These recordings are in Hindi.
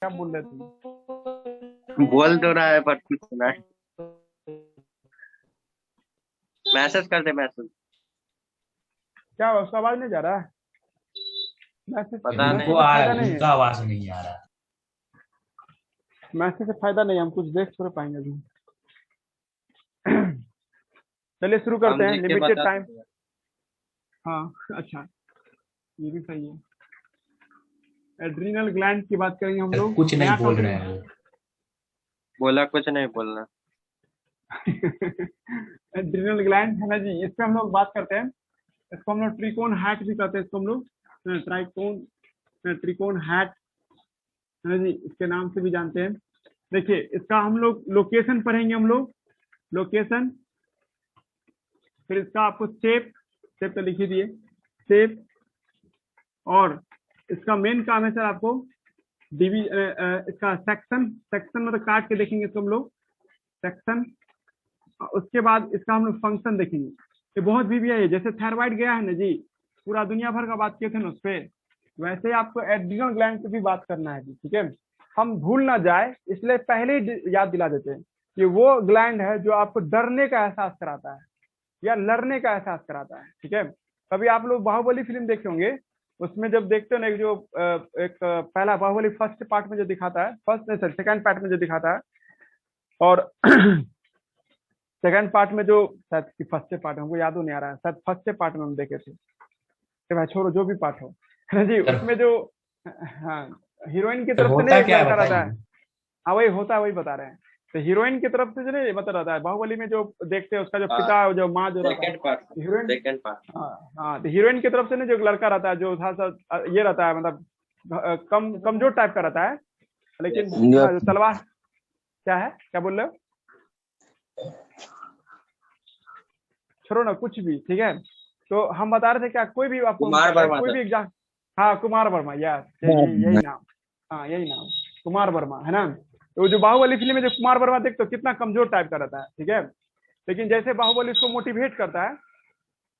क्या बोल रहे थे? बोल तो रहा है पर कुछ सुना है। मैसेज कर दे मैसेज। क्या उसका आवाज नहीं जा रहा है? मैसेज पता मैसेज नहीं। हमको से आ रहा फायदा है, नहीं है। उनका आवाज नहीं आ रहा। मैसेज से फायदा नहीं है, हम कुछ देख थोड़े पाएंगे अभी। चलिए शुरू करते हम हैं, देख के लिमिटेड बता टाइम। देंगे। हाँ अच्छा, ये भी सही है। एड्रीनल ग्लैंड की बात करेंगे हम लोग, कुछ नहीं नया बोल रहे टॉपिक। हैं वो। बोला कुछ नहीं बोलना। एड्रीनल ग्लैंड है ना जी, इस पे हम लोग बात करते हैं। इसको हम लोग त्रिकोण हैट भी कहते हैं, इसको हम लोग त्रिकोण त्रिकोण हैट है ना जी, इसके नाम से भी जानते हैं। देखिए इसका हम लोग लोकेशन पढ़ेंगे हम लोग, लोकेशन। फिर इसका आपको शेप, शेप तो लिख ही दिए, शेप। और इसका मेन काम है सर आपको डिवी इसका सेक्शन, सेक्शन मतलब काट के देखेंगे इसको हम लोग, सेक्शन। उसके बाद इसका हम लोग फंक्शन देखेंगे। ये बहुत भी है, जैसे थायराइड गया है ना जी, पूरा दुनिया भर का बात किए थे ना उस पर, वैसे ही आपको एड्रिनल ग्लैंड पे भी बात करना है जी, ठीक है। हम भूल ना जाए इसलिए पहले ही याद दिला देते हैं कि वो ग्लैंड है जो आपको डरने का एहसास कराता है या लड़ने का एहसास कराता है, ठीक है। कभी आप लोग बाहुबली फिल्म देखे होंगे, उसमें जब देखते हो ना, एक जो पहला बाहुबली फर्स्ट पार्ट में जो दिखाता है, फर्स्ट नहीं सर सेकंड पार्ट में जो दिखाता है, और सेकंड पार्ट में जो शायद फर्स्ट पार्ट हमको याद नहीं आ रहा है, शायद फर्स्ट पार्ट में हम देखे थे, कि भाई छोड़ो जो भी पार्ट हो, है ना जी, सर, उसमें जो हाँ हीरोइन की सर तरफ से नहीं होता एक क्या है लड़का रहता है। बताइए। हाँ वही होता है, वही बता रहे हैं। तो हीरोइन की तरफ से जो नहीं मतलब रहता है, बाहुबली में जो देखते हैं उसका जो हाँ, पिता जो माँ जो रहता है, second part. Heroine. Second part. हाँ हाँ, तो हीरोइन की तरफ से ना जो लड़का रहता है जो था ये रहता है मतलब कम कमजोर टाइप का रहता है, लेकिन हाँ जो तलवार, क्या है क्या बोल रहे हो, छोड़ो ना कुछ भी, ठीक है। तो हम बता रहे थे क्या, कोई भी आपको हम कुमार बता रहे हैं, वर्मा कोई भी सर। एग्जाम। हाँ कुमार वर्मा, यार यही यही नाम। हाँ यही नाम, कुमार वर्मा है ना। तो जो बाहुबली फिल्म में जो कुमार वर्मा देखते हो कितना कमजोर टाइप का रहता है, ठीक है। लेकिन जैसे बाहुबली उसको मोटिवेट करता है,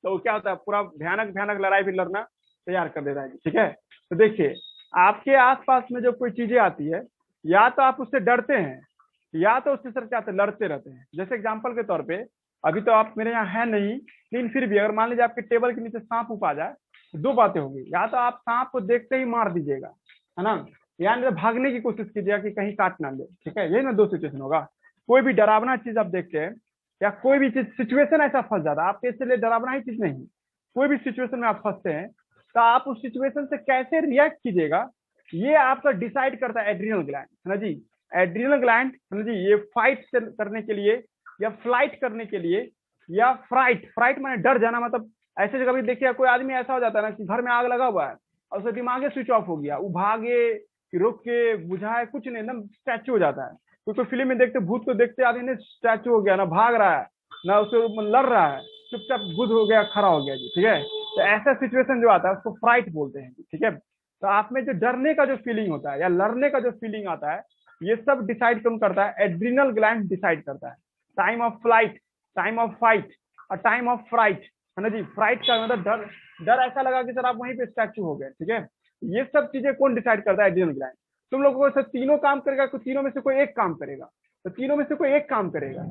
तो क्या होता है, पूरा भयानक भयानक लड़ाई भी लड़ना तैयार कर देता है, ठीक है। तो देखिए आपके आसपास में जो कोई चीजें आती है, या तो आप उससे डरते हैं, या तो उससे सर क्या होता है लड़ते रहते हैं। जैसे एग्जाम्पल के तौर पे, अभी तो आप मेरे यहाँ है नहीं, लेकिन फिर भी अगर मान लीजिए आपके टेबल के नीचे सांप उप आ जाए, तो दो बातें होंगी, या तो आप सांप को देखते ही मार दीजिएगा, है ना, या नहीं तो भागने की कोशिश कीजिएगा कि कहीं काट ना ले, ठीक है। यही ना दो सिचुएशन होगा। कोई भी डरावना चीज आप देखते हैं, या कोई भी चीज सिचुएशन ऐसा फंस जाता है, आपके इसलिए डरावना ही चीज नहीं, कोई भी सिचुएशन में आप फंसते हैं, तो आप उस सिचुएशन से कैसे रिएक्ट कीजिएगा, ये आपका डिसाइड करता है एड्रिनल ग्लैंड, है ना जी। एड्रिनल ग्लैंड है ना जी, ये फाइट करने के लिए, या फ्लाइट करने के लिए, या फ्राइट, फ्राइट माने डर जाना, मतलब ऐसे कभी देखिए कोई आदमी ऐसा हो जाता है ना कि घर में आग लगा हुआ है और उसका दिमाग स्विच ऑफ हो गया, वो भागे कि रुक के बुझाए कुछ नहीं, एकदम स्टैचू हो जाता है। कोई फिल्म में देखते भूत को देखते आदमी ने स्टैचू हो गया, ना भाग रहा है ना उसको लड़ रहा है, चुपचाप बुध हो गया, खड़ा हो गया जी, ठीक है। तो ऐसा सिचुएशन जो आता है उसको फ्राइट बोलते हैं, ठीक है। तो आप में जो डरने का जो फीलिंग होता है या लड़ने का जो फीलिंग आता है, ये सब डिसाइड कौन करता है, एड्रिनल ग्लैंड डिसाइड करता है। Time of flight, time of fight और टाइम ऑफ फ्राइट, है ना जी। फ्राइट का मतलब डर, डर ऐसा लगा कि सर आप वहीं पे स्टैचू हो गए, ठीक है। ये सब चीजें कौन डिसाइड करता है, एड्रिनल ग्लैंड। तुम लोगों को सर तीनों काम करेगा, तो तीनों में से कोई एक काम करेगा, तो तीनों में से कोई एक काम करेगा।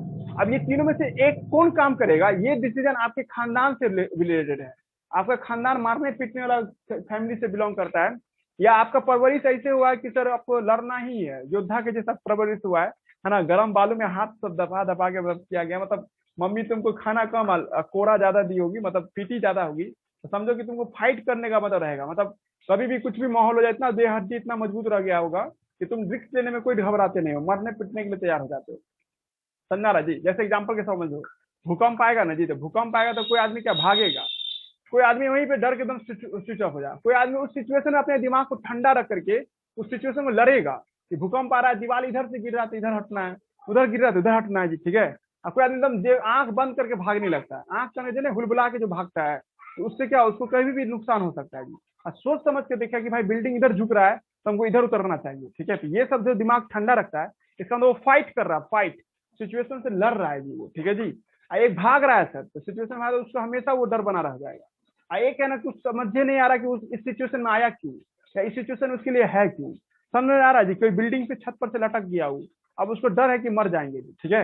अब ये तीनों में से एक कौन काम करेगा, ये डिसीजन आपके खानदान से रिलेटेड है। आपका खानदान मारने पीटने वाला फैमिली से बिलोंग करता है, या आपका परवरिश ऐसे हुआ है कि सर आपको लड़ना ही है, योद्धा के जैसा परवरिश हुआ है ना। गर्म बालू में हाथ सब दबा दबा के किया गया, मतलब मम्मी तुमको खाना कम कोरा ज्यादा दी होगी, मतलब पीटी ज्यादा होगी, तो समझो कि तुमको फाइट करने का मतलब रहेगा, मतलब कभी भी कुछ भी माहौल हो जाए, इतना देह हड्डी इतना मजबूत रह गया होगा कि तुम रिस्क लेने में कोई घबराते नहीं हो, मरने पिटने के लिए तैयार हो जाते हो। समझा रहा जी, जैसे एग्जाम्पल के समझो, भूकंप आएगा ना जी, तो भूकंप आएगा तो कोई आदमी क्या भागेगा, कोई आदमी वहीं पे डर के एकदम स्विच ऑफ हो जाए, कोई आदमी उस सिचुएशन में अपने दिमाग को ठंडा रख करके उस सिचुएशन में लड़ेगा कि भूकंप आ रहा है, दीवार इधर से गिर रहा है तो इधर हटना है, उधर गिर रहा है तो उधर हटना है जी, ठीक है। और कोई आदमी एकदम आंख बंद करके भागने लगता है, आंख करने हुलबुला के जो भागता है, तो उससे क्या उसको कभी भी नुकसान हो सकता है जी। और सोच समझ के देखा कि भाई बिल्डिंग इधर झुक रहा है तो हमको इधर उतरना चाहिए, ठीक है। तो ये सब जो दिमाग ठंडा रखता है, इसका मतलब वो फाइट कर रहा है, फाइट सिचुएशन से लड़ रहा है जी वो, ठीक है जी। एक भाग रहा है सर, तो सिचुएशन में उसको हमेशा वो डर बना रह जाएगा। एक है ना कुछ समझ नहीं आ रहा कि उस इस सिचुएशन में आया क्यों, या इस सिचुएशन उसके लिए है क्यों, समझ में आ रहा है जी? कोई बिल्डिंग पे छत पर से लटक गया वो, अब उसको डर है कि मर जाएंगे जी, ठीक है।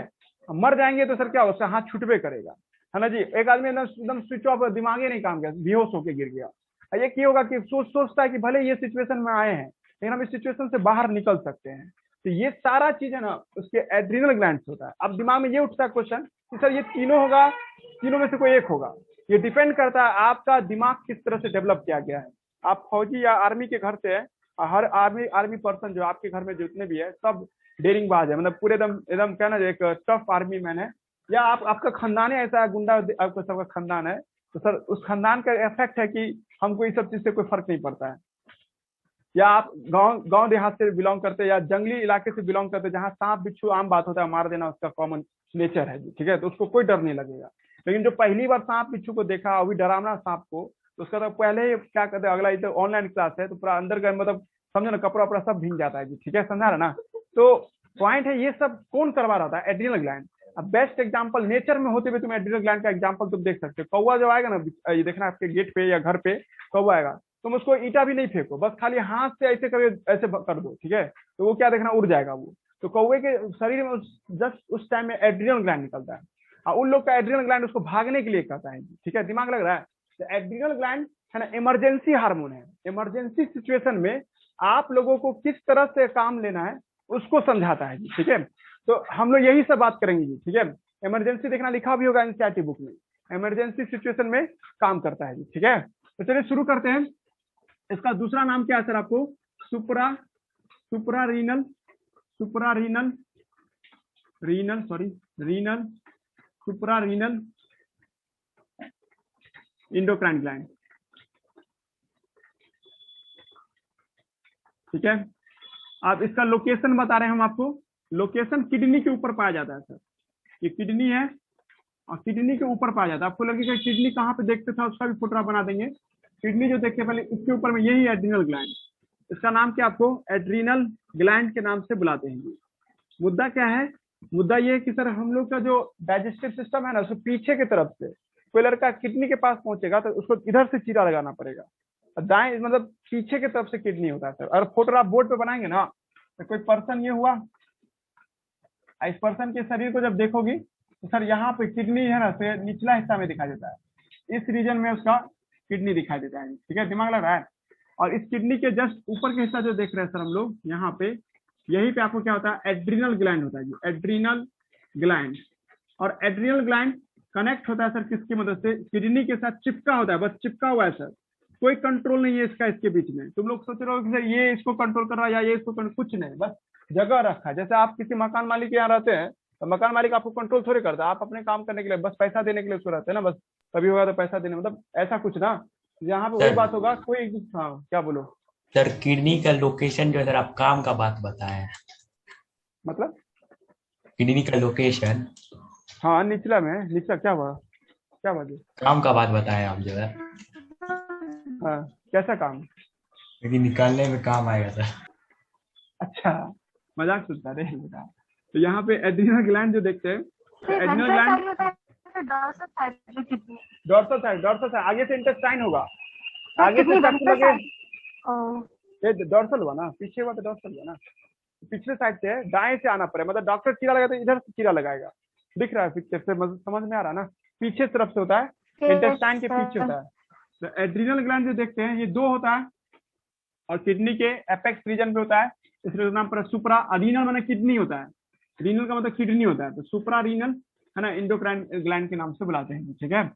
अब मर जाएंगे तो सर क्या, उसका हाथ छूटबे करेगा, है ना जी। एक आदमी एकदम एकदम स्विच ऑफ, दिमाग ही नहीं काम किया, बेहोश होके गिर गया। ये क्या होगा कि सोचता है कि भले ये सिचुएशन में आए हैं लेकिन हम इस सिचुएशन से बाहर निकल सकते हैं। तो ये सारा चीज है ना उसके एड्रिनल ग्लैंड होता है। अब दिमाग में ये उठता है क्वेश्चन कि सर ये तीनों होगा, तीनों में से कोई एक होगा। ये डिपेंड करता है आपका दिमाग किस तरह से डेवलप किया गया है। आप फौजी या आर्मी के घर से है, हर आर्मी पर्सन जो आपके घर में जितने भी है सब डेरिंग बाज है, मतलब पूरे एकदम एकदम क्या ना एक टफ आर्मी मैन है। या आपका खानदान है ऐसा गुंडा, आपका सबका खानदान है, तो सर उस खानदान का इफेक्ट है कि हमको इस सब चीज से कोई फर्क नहीं पड़ता है। या आप गांव देहात से बिलोंग करते हैं या जंगली इलाके से बिलोंग करते हैं जहाँ सांप बिच्छू आम बात होता है, मार देना उसका कॉमन नेचर है जी, ठीक है, तो उसको कोई डर नहीं लगेगा। लेकिन जो पहली बार सांप बिच्छू को देखा, अभी डरावना सांप को, तो उसका तो पहले ही क्या कहते हैं, अगला तो ऑनलाइन क्लास है तो पूरा अंदर का मतलब समझो ना, कपड़ा वपड़ा सब भीग जाता है जी, ठीक है, समझा रहा ना। तो पॉइंट है ये सब कौन करवा रहा था, एड्रिनल ग्लैंड। अब बेस्ट एग्जांपल नेचर में होते हुए तुम एड्रिनल ग्लैंड का एग्जांपल तुम देख सकते हो। कौवा जब आएगा ना, ये देखना आपके गेट पे या घर पे कौवा आएगा, तुम उसको ईटा भी नहीं फेंको, बस खाली हाथ से ऐसे करके ऐसे कर दो, ठीक है, तो वो क्या देखना उड़ जाएगा वो। तो कौवे के शरीर में जस्ट उस टाइम में एड्रिनल ग्लैंड निकलता है, और उन लोग का एड्रिनल ग्लैंड उसको भागने के लिए कहता है, ठीक है, दिमाग लग रहा है। तो एड्रिनल ग्लैंड है ना इमरजेंसी हार्मोन है। इमरजेंसी सिचुएशन में आप लोगों को किस तरह से काम लेना है उसको समझाता है जी, ठीक है। तो हम लोग यही सब बात करेंगे जी, ठीक है। इमरजेंसी देखना लिखा भी होगा एनसीईआरटी बुक में, इमरजेंसी सिचुएशन में काम करता है जी, ठीक है। तो चलिए शुरू करते हैं। इसका दूसरा नाम क्या है सर आपको, सुप्रारीनल सुप्रारीनल इंडोक्राइन ग्लैंड, ठीक है। आप इसका लोकेशन बता रहे हैं हम आपको, लोकेशन किडनी के ऊपर पाया जाता है सर। ये किडनी है और किडनी के ऊपर पाया जाता है। आपको लगेगा किडनी कहाँ पे देखते था, उसका भी फोटो बना देंगे। किडनी जो देखते पहले इसके ऊपर में यही एड्रिनल ग्लैंड, इसका नाम क्या आपको एड्रिनल ग्लैंड के नाम से बुलाते हैं। मुद्दा क्या है, मुद्दा ये है कि सर हम लोग का जो डाइजेस्टिव सिस्टम है ना, उसको पीछे की तरफ से कोई लड़का किडनी के पास पहुंचेगा तो उसको इधर से चीरा लगाना पड़ेगा, दाएं मतलब पीछे की तरफ से किडनी होता है सर। और फोटो आप बोर्ड पे बनाएंगे ना, तो कोई पर्सन ये हुआ, इस पर्सन के शरीर को जब देखोगी तो सर यहाँ पे किडनी है ना से निचला हिस्सा में दिखाई देता है, इस रीजन में उसका किडनी दिखाई देता है, ठीक है, दिमाग लग रहा है। और इस किडनी के जस्ट ऊपर के हिस्सा जो देख रहे हैं सर हम लोग यहाँ पे, यही पे आपको क्या होता है, एड्रिनल ग्लैंड होता है, एड्रिनल ग्लैंड। और एड्रिनल ग्लैंड कनेक्ट होता है सर किसकी मदद से, किडनी के साथ चिपका होता है, बस चिपका हुआ है सर, कोई कंट्रोल नहीं है इसका इसके बीच में। तुम लोग सोच रहे हो कि सर ये इसको कंट्रोल कर रहा है या ये इसको कुछ नहीं, बस जगह रखा है। जैसे आप किसी मकान मालिक के यहाँ रहते हैं तो मकान मालिक आपको कंट्रोल थोड़ी करता है, आप अपने काम करने के लिए बस पैसा देने के लिए उसको रहते हैं ना, बस कभी होगा तो पैसा देने, मतलब ऐसा कुछ ना। यहाँ पे वही बात होगा कोई, हाँ क्या बोलो सर, किडनी का लोकेशन जो है सर, आप काम का बात बताएं, मतलब किडनी का लोकेशन हाँ निचला में, निचला क्या हुआ, क्या बात है, काम का बात बताएं आप जो है, हाँ कैसा काम, क्योंकि निकालने में काम आएगा सर। अच्छा मजाक सुनता रहे बेटा। तो यहाँ पे एड्रिनल ग्लैंड जो देखते हैं, एड्रिनल ग्लैंड डॉर्सल साइड आगे से इंटेस्टाइन होगा, आगे से लगे ये डॉर्सल हुआ ना, पीछे हुआ तो डॉर्सल हुआ ना, पिछले साइड से दाएं से आना पड़ेगा, मतलब डॉक्टर चीरा लगाता है इधर से चीरा लगाएगा, दिख रहा है पिक्चर से, समझ में आ रहा है ना, पीछे तरफ से होता है, इंटेस्टाइन के पीछे होता है। तो एड्रिनल ग्लैंड जो देखते हैं ये दो होता है, और किडनी के एपेक्स रीजन पे होता है, इसलिए नाम पर सुप्रा रीनल माने किडनी होता है, रीनल का मतलब किडनी होता है, तो सुप्रा रीनल है ना इंडोक्राइन ग्लैंड के नाम से बुलाते हैं, ठीक है।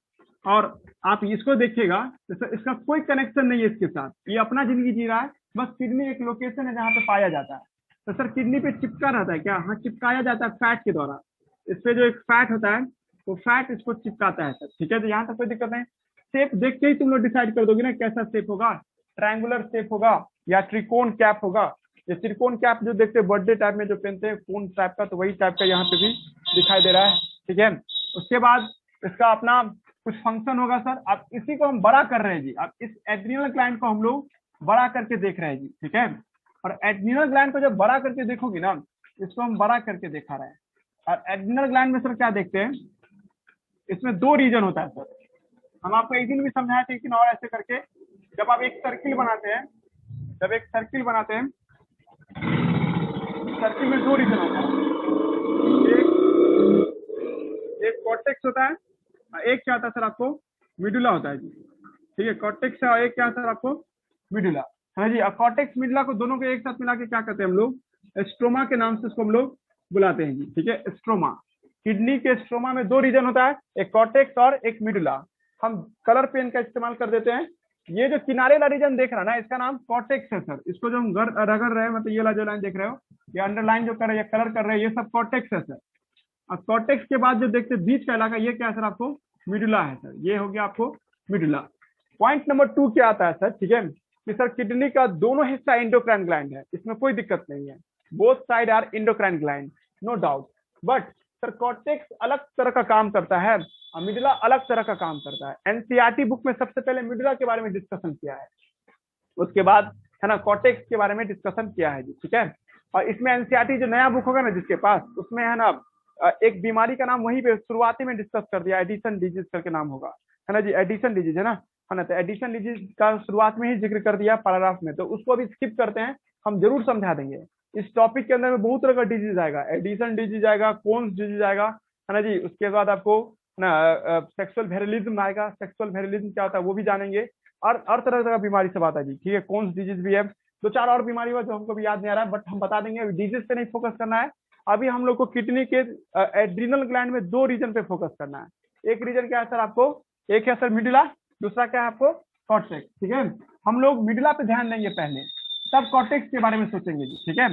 और आप इसको देखिएगा तो इसका कोई कनेक्शन नहीं है इसके साथ, ये अपना जिंदगी जी रहा है, बस किडनी एक लोकेशन है जहाँ पे पाया जाता है। तो सर किडनी पे चिपका रहता है क्या, हाँ चिपकाया जाता है फैट के द्वारा, इस पे जो एक फैट होता है वो फैट इसको चिपकाता है सर, ठीक है। तो यहाँ तक कोई दिक्कत नहीं, शेप देख के ही तुम लोग डिसाइड कर दोगे ना कैसा शेप होगा, ट्रायंगुलर शेप होगा या त्रिकोण कैप होगा। ये त्रिकोण कैप जो देखते हैं बर्थडे टाइप में जो पहनते हैं कोन टाइप का, तो वही टाइप का यहाँ पे भी दिखाई दे रहा है, ठीक है। उसके बाद इसका अपना कुछ फंक्शन होगा सर, आप इसी को हम बड़ा कर रहे हैं जी, आप इस एड्रिनल ग्लैंड को हम लोग बड़ा करके देख रहे हैं जी, ठीक है। और एड्रिनल ग्लैंड को जब बड़ा करके देखोगे ना, इसको हम बड़ा करके दिखा रहे हैं। और एड्रिनल ग्लैंड में सर क्या देखते हैं, इसमें दो रीजन होता है सर, हम आपको एक दिन भी समझाए थे लेकिन और ऐसे करके, जब आप एक सर्किल बनाते हैं, जब एक सर्किल बनाते हैं सर्किल में दो रीजन होता है, एक कॉर्टेक्स होता है और एक क्या होता है सर आपको मिडुला होता है जी। ठीक है, कॉर्टेक्स है और एक क्या है सर आपको मिडुला है जी। और कॉर्टेक्स मिडुला को दोनों को एक साथ मिला के क्या कहते हैं हम लोग, स्ट्रोमा के नाम से उसको हम लोग बुलाते हैं जी। ठीक है, स्ट्रोमा, किडनी के स्ट्रोमा में दो रीजन होता है, एक कॉर्टेक्स और एक मिडुला। हम कलर पेन का इस्तेमाल कर देते हैं। ये जो किनारे वाला रीजन देख रहा है ना, इसका नाम कॉर्टेक्स है सर। इसको जो हम रगड़ रहे हैं, मतलब ये वाला जो लाइन देख रहे हो, ये अंडरलाइन जो कर रहे हैं, कलर कर रहे हैं, ये सब कॉर्टेक्स है सर। और कॉर्टेक्स के बाद जो देखते हैं बीच का इलाका, ये क्या है सर आपको मिडुला है सर। ये हो गया आपको मिडुला। पॉइंट नंबर 2 क्या आता है सर, ठीक है, कि सर किडनी का दोनों हिस्सा एंडोक्राइन ग्लैंड है, इसमें कोई दिक्कत नहीं है, both side are endocrine gland, no doubt. But sir cortex अलग तरह का काम करता है और मिडुला अलग तरह का काम करता है। एनसीईआरटी बुक में सबसे पहले मिडुला के बारे में डिस्कशन किया है, उसके बाद है ना कॉर्टेक्स के बारे में डिस्कशन किया है जी। ठीक है, और इसमें एनसीईआरटी जो नया बुक होगा ना जिसके पास, उसमें है ना एक बीमारी का नाम वहीं पे शुरुआती में डिस्कस कर दिया, एडिशन डिजीज करके नाम होगा, है ना जी। एडिशन डिजीज है ना, तो एडिशन डिजीज का शुरुआत में ही जिक्र कर दिया पैराग्राफ में, तो उसको अभी स्किप करते हैं, हम जरूर समझा देंगे। इस टॉपिक के अंदर में बहुत तरह का डिजीज आएगा, एडिशन डिजीज आएगा, कोन्स डिजीज आएगा, है ना जी। उसके बाद आपको ना सेक्सुअल वेरिलिज्म आएगा, सेक्सुअल वेरिलिज्म क्या होता है वो भी जानेंगे, और हर तरह का बीमारी सब आता है जी। ठीक है, कोन्स डिजीज भी है, दो चार और बीमारी हुआ जो हमको भी याद नहीं आ रहा है, बट हम बता देंगे। डिजीज पे नहीं फोकस करना है अभी, हम लोग को किडनी के एड्रिनल ग्लैंड में दो रीजन पे फोकस करना है। एक रीजन क्या है सर आपको, एक है सर मिडुला, दूसरा क्या है आपको कॉर्टेक्स। ठीक है, हम लोग मिडुला पे ध्यान देंगे पहले, तब कॉर्टेक्स के बारे में सोचेंगे जी। ठीक है,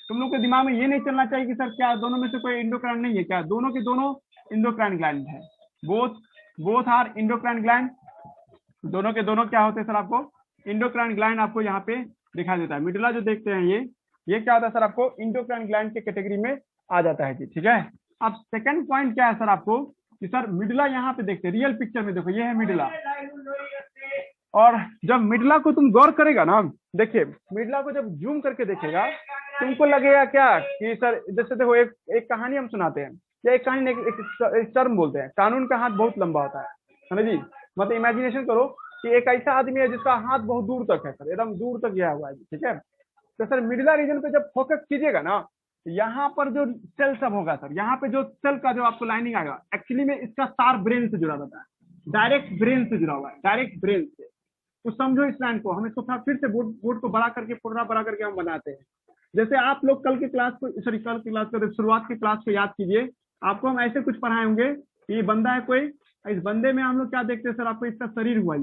तुम लोग के दिमाग में ये नहीं चलना चाहिए कि सर क्या दोनों में से कोई इंडोक्राइन नहीं है, क्या दोनों के दोनों इंडोक्राइन ग्लैंड है, बोथ आर इंडोक्राइन ग्लैंड, दोनों के दोनों क्या होते हैं सर आपको इंडोक्राइन ग्लैंड आपको यहाँ पे दिखाई देता है। मिडुला जो देखते हैं ये क्या होता है सर आपको इंडोक्राइन ग्लैंड के कैटेगरी में आ जाता है जी। ठीक है, अब सेकंड पॉइंट क्या है सर आपको कि सर मिडुला यहाँ पे देखते हैं, रियल पिक्चर में देखो ये है मिडुला, और जब मिडुला को तुम गौर करेगा ना, देखिए मिडुला को जब जूम करके देखेगा तुमको लगेगा क्या कि सर जैसे देखो एक कहानी हम सुनाते हैं, या एक कहानी एक टर्म बोलते हैं, कानून का हाथ बहुत लंबा होता है ना जी। मतलब इमेजिनेशन करो कि एक ऐसा आदमी है जिसका हाथ बहुत दूर तक है सर, एकदम दूर तक गया हुआ है। ठीक है, तो सर मिडुला रीजन पे जब फोकस कीजिएगा ना, यहाँ पर जो सेल सब होगा सर, यहाँ पे जो सेल का जो आपको लाइनिंग आएगा, एक्चुअली में इसका तार ब्रेन से जुड़ा रहता है, डायरेक्ट ब्रेन से जुड़ा हुआ है, डायरेक्ट ब्रेन से। तो समझो इस लाइन को, हम इसको फिर से बोर्ड को बड़ा करके पूरा बड़ा करके हम बनाते हैं। जैसे आप लोग कल की क्लास को, सॉरी कल की क्लास को, शुरुआत की क्लास को याद कीजिए, आपको हम ऐसे कुछ पढ़ाए होंगे कि ये बंदा है कोई, इस बंदे में हम लोग क्या देखते हैं सर, आपको इसका शरीर हुआ,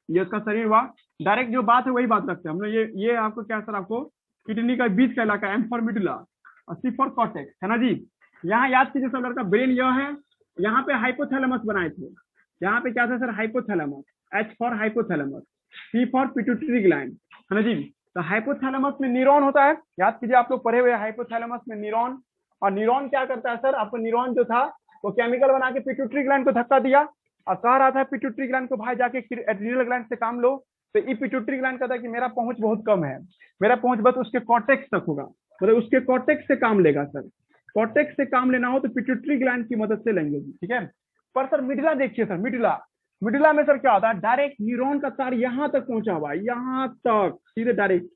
ये उसका शरीर हुआ, डायरेक्ट जो बात है वही बात रखते हैं हम लोग। ये आपको क्या सर आपको किडनी का बीच का इलाका, एम फॉर मिडुला और सी फॉर कॉर्टेक्स, है ना जी। यहाँ याद कीजिए सब लड़का, ब्रेन यह है, यहाँ पे हाइपोथैलेमस बनाए थे, यहाँ पे क्या था sir hypothalamus, H for hypothalamus, P for pituitary gland, है ना जी। तो हाइपोथैलेमस में न्यूरॉन होता है, याद कीजिए आप लोग पढ़े हुए हाइपोथैलेमस में न्यूरॉन, और न्यूरॉन क्या करता है सर आपको, न्यूरॉन जो था वो केमिकल बना के पिट्यूटरी ग्लैंड को धक्का दिया और कह रहा था पिट्यूटरी ग्लैंड को भाई जाके एड्रिनल ग्लैंड से काम लो। तो ये पिट्यूटरी ग्लैंड कहता है कि मेरा पहुंच बहुत कम है, मेरा पहुंच बस उसके कॉर्टेक्स तक होगा, मतलब उसके कॉर्टेक्स से काम लेगा सर। कॉर्टेक्स से काम लेना हो तो पिट्यूटरी ग्लैंड की मदद से लेंगे, ठीक है। पर सर मिडुला देखिए सर, मिडुला में सर क्या होता है, डायरेक्ट न्यूरॉन का तार यहाँ तक पहुंचा हुआ है, यहाँ तक सीधे डायरेक्ट,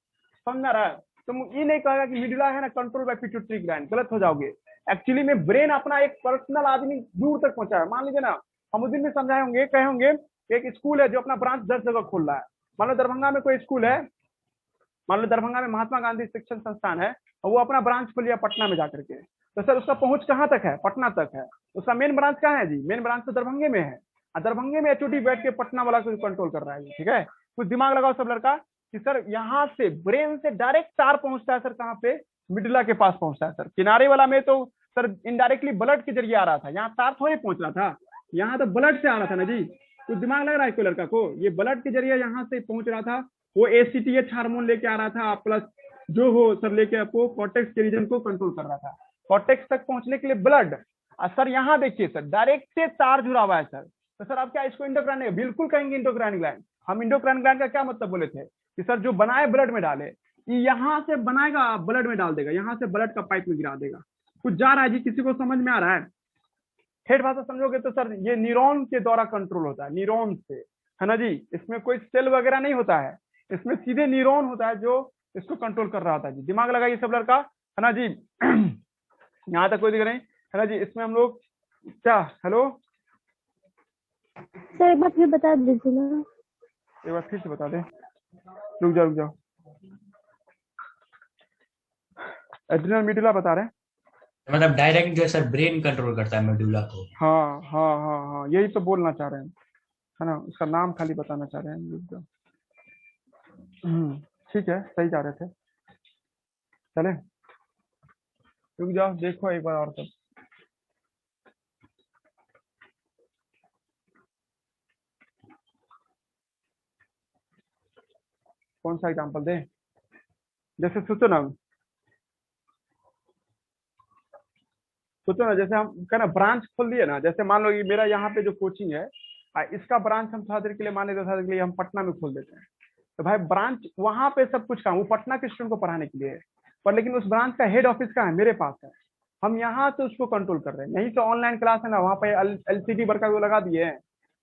समझ रहा है। तुम ये नहीं कहेगा कि मिडुला है ना कंट्रोल बाय पिट्यूटरी ग्लैंड, गलत हो जाओगे। एक्चुअली में ब्रेन अपना एक पर्सनल आदमी दूर तक पहुंचा है। मान लीजिए ना, हम उस दिन भी समझाए होंगे, कहे होंगे एक स्कूल है जो अपना ब्रांच 10 जगह खोल रहा है। मान लो दरभंगा में कोई स्कूल है, मान लो दरभंगा में महात्मा गांधी शिक्षण संस्थान है और वो अपना ब्रांच खोल लिया पटना में जाकर के, तो सर उसका पहुंच कहाँ तक है, पटना तक है। उसका मेन ब्रांच कहाँ है जी, मेन ब्रांच तो दरभंगे में है, और दरभंगे में एचओडी बैठ के पटना वाला को कंट्रोल कर रहा है, ठीक है। कुछ दिमाग लगाओ सब लड़का कि सर यहाँ से ब्रेन से डायरेक्ट तार पहुंचता है सर कहाँ पे, मिडुला के पास पहुंचता है सर। किनारे वाला में तो सर इनडायरेक्टली ब्लड के जरिए आ रहा था, यहाँ तार थोड़ी पहुंच रहा था, यहाँ तो ब्लड से आ रहा था ना जी। कुछ दिमाग लग रहा है कोई लड़का को, ये ब्लड के जरिए यहाँ से पहुंच रहा था, वो एसीटीएच हार्मोन लेके आ रहा था प्लस जो हो सर लेके आपको कॉर्टेक्स के रीजन को कंट्रोल कर रहा था। कॉर्टेक्स तक पहुंचने के लिए ब्लड, और सर यहाँ देखिए सर डायरेक्ट से तार जुड़ा हुआ है सर। तो सर आप क्या इसको इंडोक्राइन नहीं, बिल्कुल कहेंगे इंडोक्राइन ग्लैंड। हम इंडोक्राइन ग्लैंड का क्या मतलब बोले थे कि सर जो बनाए ब्लड में डाले, यहाँ से बनाएगा ब्लड में डाल देगा, यहाँ से ब्लड का पाइप में गिरा देगा। कुछ जा रहा है जी, किसी को समझ में आ रहा है? ठेठ भाषा समझोगे तो सर ये न्यूरॉन के द्वारा कंट्रोल होता है, न्यूरॉन से, है ना जी। इसमें कोई सेल वगैरह नहीं होता है, इसमें सीधे न्यूरॉन होता है जो इसको कंट्रोल कर रहा होता है जी। दिमाग लगाइए सब लड़का, है ना जी। यहाँ तक कोई दिक्कत नहीं, है ना जी। इसमें हम लोग क्या, हेलो सर एक बार फिर बता दीजिए ना। एक बार फिर से बता दें, रुक जाओ रुक जाओ। एड्रिनल मीडुला बता रहे हैं। मतलब डायरेक्ट जो है सर ब्रेन कंट्रोल करता है मेडुला को। हाँ हाँ हाँ हाँ, यही तो बोलना चाह रहे हैं, है ना। उसका नाम खाली बताना चाह रहे हैं, रुक जाओ। ठीक है, सही जा रहे थे, चले रुक जाओ, देखो एक बार और तब। कौन सा एग्जाम्पल दें, जैसे सोचो ना, जैसे हम क्या ना ब्रांच खोल दिए ना, जैसे मान लो ये मेरा यहाँ पे जो कोचिंग है, इसका ब्रांच हम थोड़ा देर के लिए मान लेते, थोड़ा देर के लिए हम पटना में खोल देते हैं। तो भाई ब्रांच वहां पे सब कुछ काम वो पटना के स्टूडेंट को पढ़ाने के लिए है, पर लेकिन उस ब्रांच का हेड ऑफिस का है मेरे पास है। हम यहाँ से उसको कंट्रोल कर रहे हैं। यहीं से ऑनलाइन क्लास है ना, वहाँ पे LCD बरका वो लगा दिए हैं,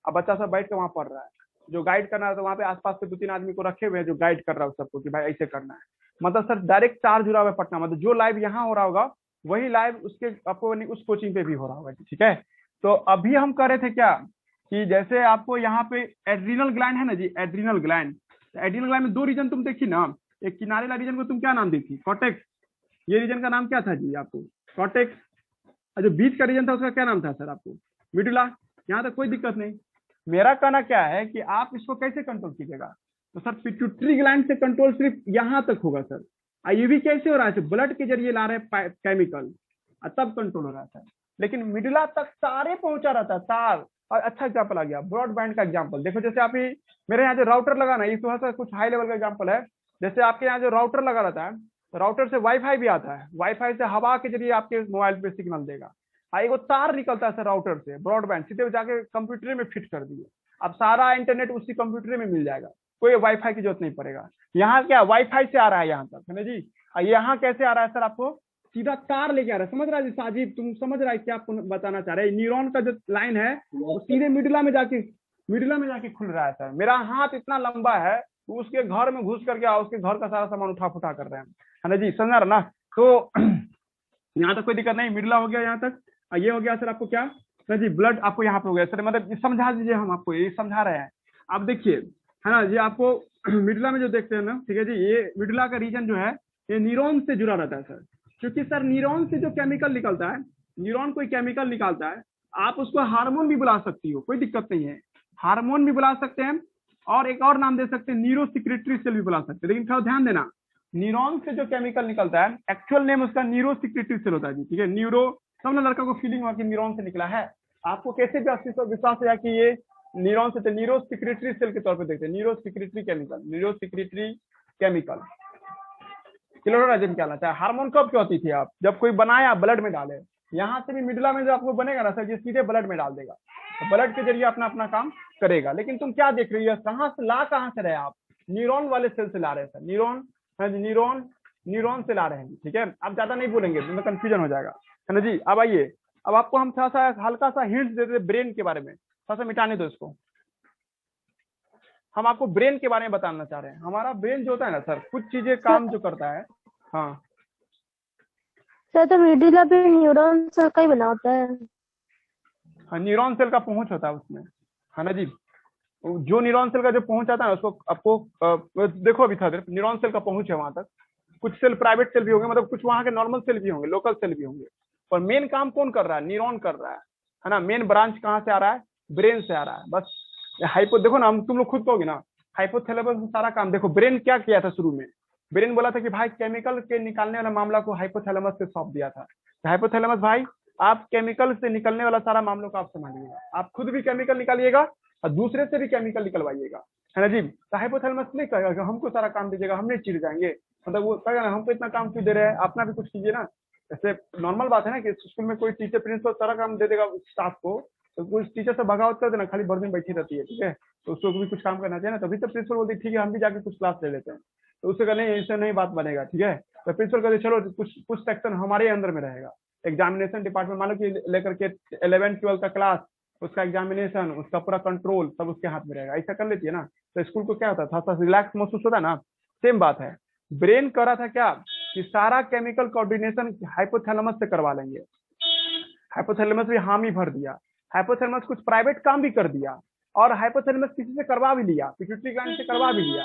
अब बच्चा सब बैठ के वहाँ पढ़ रहा है। जो गाइड करना है तो वहाँ पे आसपास से 2-3 आदमी को रखे हुए हैं जो गाइड कर रहा है सबको कि भाई ऐसे करना है। मतलब सर डायरेक्ट चार्ज जुड़ा हुआ है पटना, मतलब जो लाइव यहाँ हो रहा होगा वही लाइव उसके आपको उस कोचिंग पे भी हो रहा होगा, ठीक है। तो अभी हम कर रहे थे क्या कि जैसे आपको यहाँ पे एड्रिनल ग्लैंड है ना जी, एड्रिनल ग्लैंड। एड्रिनल ग्लैंड में 2 रीजन तुम देखी ना, एक किनारे वाला रीजन को तुम क्या नाम देखी, कॉर्टेक्स। ये रीजन का नाम क्या था जी आपको, कॉर्टेक्स। और जो बीच का रीजन था उसका क्या नाम था सर आपको, मिडुला। यहाँ तक कोई दिक्कत नहीं। मेरा कहना क्या है कि आप इसको कैसे कंट्रोल कीजिएगा, तो सर पिट्यूटरी ग्लैंड से कंट्रोल सिर्फ यहाँ तक होगा सर। ये भी कैसे हो रहा है, ब्लड के जरिए ला रहे हैं केमिकल, तब कंट्रोल हो रहा था। लेकिन मिडुला तक सारे पहुंचा रहता है तार। और अच्छा एग्जाम्पल आ गया ब्रॉडबैंड का एग्जाम्पल, देखो जैसे आप ही मेरे यहाँ जो राउटर लगा ना, ये थोड़ा सा कुछ हाई लेवल का एग्जाम्पल है। जैसे आपके यहाँ जो राउटर लगा रहता है, तो राउटर से वाईफाई भी आता है, वाईफाई से हवा के जरिए आपके मोबाइल पे सिग्नल देगा। एक वो तार निकलता है सर राउटर से, ब्रॉडबैंड सीधे जाके कंप्यूटर में फिट कर दिए। अब सारा इंटरनेट उसी कंप्यूटर में मिल जाएगा, कोई वाईफाई की जरूरत नहीं पड़ेगा। यहाँ क्या वाईफाई से आ रहा है यहाँ तक, है ना जी। यहाँ कैसे आ रहा है सर, आपको सीधा तार लेके आ रहा है, समझ रहा है जी साजिद, तुम समझ रहा है क्या आपको बताना चाह रहे हैं। न्यूरॉन का जो लाइन है वो सीधे मिडुला में जाके खुल रहा है सर। मेरा हाथ इतना लंबा है, तो उसके घर में घुस करके उसके घर का सारा सामान उठा फुटा कर रहे हैं, है ना जी, समझ रहा ना। तो यहाँ तक कोई दिक्कत नहीं, मिडुला हो गया यहाँ तक। ये हो गया सर आपको क्या सर जी, ब्लड आपको यहाँ पे हो गया सर, मतलब समझा दीजिए, हम आपको ये समझा रहे हैं। आप देखिए, है ना जी, आपको मिडुला में जो देखते हैं ना, ठीक है जी, ये मिडुला का रीजन जो है ये न्यूरॉन से जुड़ा रहता है सर। क्योंकि सर न्यूरॉन से जो केमिकल निकलता है, न्यूरॉन कोई केमिकल निकालता है, आप उसको हार्मोन भी बुला सकती हो, कोई दिक्कत नहीं है, हार्मोन भी बुला सकते हैं। और एक और नाम दे सकते हैं, न्यूरो सिक्रेटरी सेल भी बुला सकते हैं। लेकिन थोड़ा ध्यान देना, न्यूरॉन से जो केमिकल निकलता है एक्चुअल नेम उसका न्यूरो सिक्रेटरी सेल होता है जी, ठीक है। न्यूरो, सब ना लड़का को फीलिंग हुआ कि न्यूरॉन से निकला है, आपको कैसे विश्वास है कि ये न्यूरॉन से, न्यूरो सिक्रेटरी सेल के तौर पे देखते हैं, न्यूरो सिक्रेटरी केमिकल क्लोराइजन निकालना चाहे। हार्मोन कब क्यों होती थी, आप जब कोई बनाया ब्लड में डाले। यहाँ से भी मिडुला में जो आपको बनेगा ना सर, ये सीधे ब्लड में डाल देगा, तो ब्लड के जरिए अपना अपना काम करेगा। लेकिन तुम क्या देख रही है, कहाँ से रहे आप, न्यूरॉन वाले सेल से ला रहे हैं सर, न्यूरॉन से ला रहे हैं, ठीक है। आप ज्यादा नहीं बोलेंगे तो कंफ्यूजन हो जाएगा, है ना जी। अब आइए, अब आपको हम थोड़ा सा हल्का सा हिंट देते ब्रेन के बारे में, थोड़ा सा मिटाने दो इसको। हम आपको ब्रेन के बारे में बताना चाह रहे हैं। हमारा ब्रेन जो होता है ना सर, कुछ चीजें काम जो करता है। हाँ सर तो मिडुला भी न्यूरॉन सेल का ही बना होता है। हाँ, न्यूरॉन सेल का पहुंच होता है उसमें, है ना जी। जो न्यूरॉन सेल का जो पहुंच आता है ना, उसको आपको देखो अभी था न्यूरॉन सेल का पहुंच है वहां तक। कुछ सेल प्राइवेट सेल भी होंगे, मतलब कुछ वहां के नॉर्मल सेल भी होंगे, लोकल सेल भी होंगे, पर मेन काम कौन कर रहा है, न्यूरॉन कर रहा है ना। मेन ब्रांच कहाँ से आ रहा है, ब्रेन से आ रहा है। बस हाइपो देखो ना, हम तुम लोग खुद कहोगे ना, हाइपोथैलेमस में सारा काम। देखो ब्रेन क्या किया था शुरू में, ब्रेन बोला था कि भाई केमिकल के निकालने वाला मामला को हाइपोथैलेमस से सौंप दिया था। हाइपोथैलेमस भाई, आप केमिकल से निकलने वाला सारा मामलों को आप संभालिएगा, आप खुद भी केमिकल निकालिएगा और दूसरे से भी केमिकल निकलवाइएगा, है ना जी। तो हाइपोथैलेमस नहीं कहेगा कि हमको सारा काम दीजिएगा, हम नहीं चिढ़ जाएंगे, मतलब वो कहेगा ना हमको इतना काम क्यों दे रहे हैं, अपना भी कुछ कीजिए ना। ऐसे नॉर्मल बात है ना कि स्कूल में कोई टीचर प्रिंसिपल सारा काम दे देगा स्टाफ को, तो कुछ टीचर से बगावत कर देना, खाली भर दिन बैठी रहती है, ठीक है। तो उसको भी कुछ काम करना चाहिए ना, तभी तो प्रिंसिपल बोलती है ठीक है हम भी जाके कुछ क्लास ले लेते हैं। तो उससे कहने इससे नहीं बात बनेगा, ठीक है। तो प्रिंसिपल कहते चलो कुछ सेक्शन हमारे अंदर में रहेगा। एग्जामिनेशन डिपार्टमेंट मान लो कि लेकर के 11-12 का क्लास, उसका एग्जामिनेशन, उसका पूरा कंट्रोल सब उसके हाथ में रहेगा, ऐसा कर लेती है ना। तो स्कूल को क्या होता है, थोड़ा सा रिलैक्स महसूस होता है ना, सेम बात है। ब्रेन कर रहा था क्या कि सारा केमिकल कोऑर्डिनेशन हाइपोथैलेमस से करवा लेंगे। हाइपोथैलेमस भी हामी भर दिया, हाइपोथैलेमस कुछ प्राइवेट काम भी कर दिया, और हाइपोथैलेमस किसी से करवा भी लिया, पिट्यूटरी ग्लैंड से करवा भी लिया।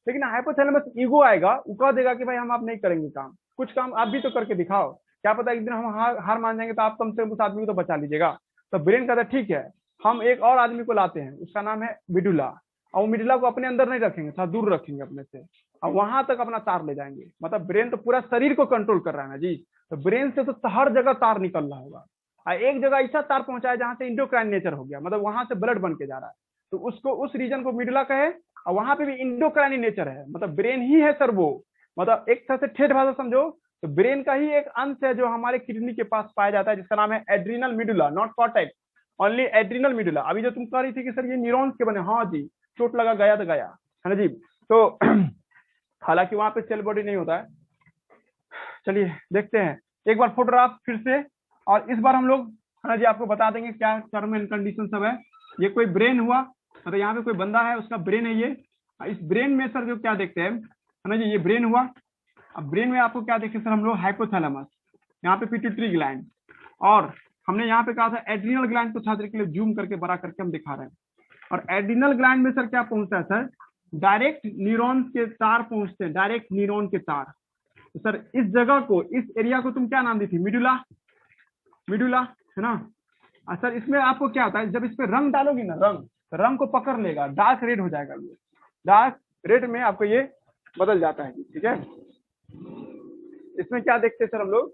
लेकिन हाइपोथैलेमस ईगो आएगा, वो कह देगा कि भाई हम आप नहीं करेंगे काम, कुछ काम आप भी तो करके दिखाओ, क्या पता एक दिन हम हार मान जाएंगे तो आप कम से कम उस आदमी को तो बचा लीजिएगा। तो ब्रेन कहता है ठीक है, हम एक और आदमी को लाते हैं, उसका नाम है मिडुला, और वो मिडुला को अपने अंदर नहीं रखेंगे, थोड़ा दूर रखेंगे अपने से, और वहां तक अपना तार ले जाएंगे। मतलब ब्रेन तो पूरा शरीर को कंट्रोल कर रहा है ना जी, तो ब्रेन से तो हर जगह तार निकल रहा होगा। एक जगह ऐसा तार पहुंचाया जहां से इंडोक्राइन नेचर हो गया, मतलब वहां से ब्लड बन के जा रहा है, तो उसको उस रीजन को मिडुला कहे, और वहां पे भी इंडोक्राइन नेचर है, मतलब ब्रेन ही है सर वो। मतलब एक तरह से ठेठ भाषा समझो तो ब्रेन का ही एक अंश है जो हमारे किडनी के पास पाया जाता है, जिसका नाम है adrenal medulla, not cortex, only adrenal medulla. अभी जो तुम कह रही थी कि सर ये न्यूरॉन्स के बने, हाँ जी, चोट लगा गया तो गया है ना जी। तो हालांकि वहां पे सेल बॉडी नहीं होता है। चलिए देखते हैं एक बार फोटोग्राफ फिर से, और इस बार हम लोग है ना जी आपको बता देंगे क्या टर्म एंड कंडीशन सब है। ये कोई ब्रेन हुआ, मतलब यहाँ पे कोई बंदा है, उसका ब्रेन है ये। इस ब्रेन में सर जो क्या देखते हैं है ना जी, ये ब्रेन हुआ। अब ब्रेन में आपको क्या देखे सर हम लोग, हाइपोथैलेमस, यहाँ पे पिट्यूटरी ग्लैंड, और हमने यहाँ पे कहा था एड्रिनल ग्लैंड को छात्र के लिए जूम करके बड़ा करके हम दिखा रहे हैं। और एड्रिनल ग्लैंड में सर क्या पहुंचता है सर, डायरेक्ट न्यूरॉन्स के तार पहुंचते हैं, डायरेक्ट न्यूरॉन के तार। तो सर इस जगह को, इस एरिया को तुम क्या नाम दी थी, मिडुला, मिडुला है ना। और सर इसमें आपको क्या होता है, जब इस पे रंग डालोगी ना, रंग तो रंग को पकड़ लेगा, डार्क रेड हो जाएगा, ये डार्क रेड में आपको ये बदल जाता है, ठीक है। इसमें क्या देखते हैं सर हम लोग,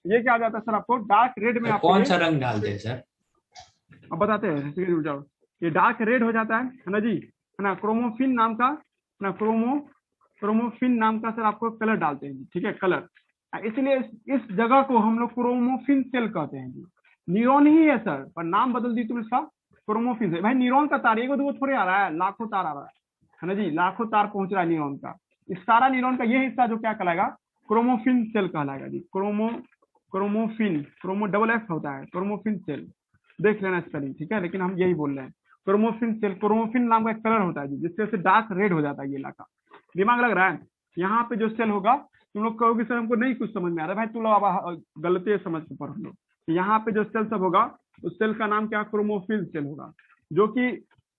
ये क्या आ जाता है सर आपको, डार्क रेड में आपको कौन सा रंग डालते हैं सर? अब बताते हैं, रुक जाओ। ये डार्क रेड हो जाता है ना जी, है ना, क्रोमोफिन नाम का ना, क्रोमोफिन नाम का सर आपको कलर डालते हैं जी, ठीक है, कलर। इसलिए इस जगह को हम लोग क्रोमोफिन सेल कहते हैं जी। न्यूरॉन ही है सर, पर नाम बदल दी तुम इसका, क्रोमोफिन से। भाई न्यूरॉन का तार एक दो थोड़े आ रहा है, लाखों तार आ रहा है ना जी, लाखों तार पहुंच रहा है न्यूरॉन का। इस सारा न्यूरॉन का ये हिस्सा जो क्या कहलाएगा, क्रोमोफिन सेल कहलाएगा जी। क्रोमोफिन, क्रोमो डबल एफ होता है, क्रोमोफिन सेल, देख लेना स्पेलिंग, ठीक है, लेकिन हम यही बोल रहे हैं क्रोमोफिन सेल। क्रोमोफिन नाम का एक कलर होता है जी, जिससे से डार्क रेड हो जाता है ये इलाका। दिमाग लग रहा है। यहाँ पे जो सेल होगा, तुम लोग कहोगे सर हमको नहीं कुछ समझ में आ रहा है, भाई तुम लोग अब गलती समझ के पढ़ लो। यहाँ पे जो सेल सब होगा, उस सेल का नाम क्या, क्रोमोफिल सेल होगा, जो कि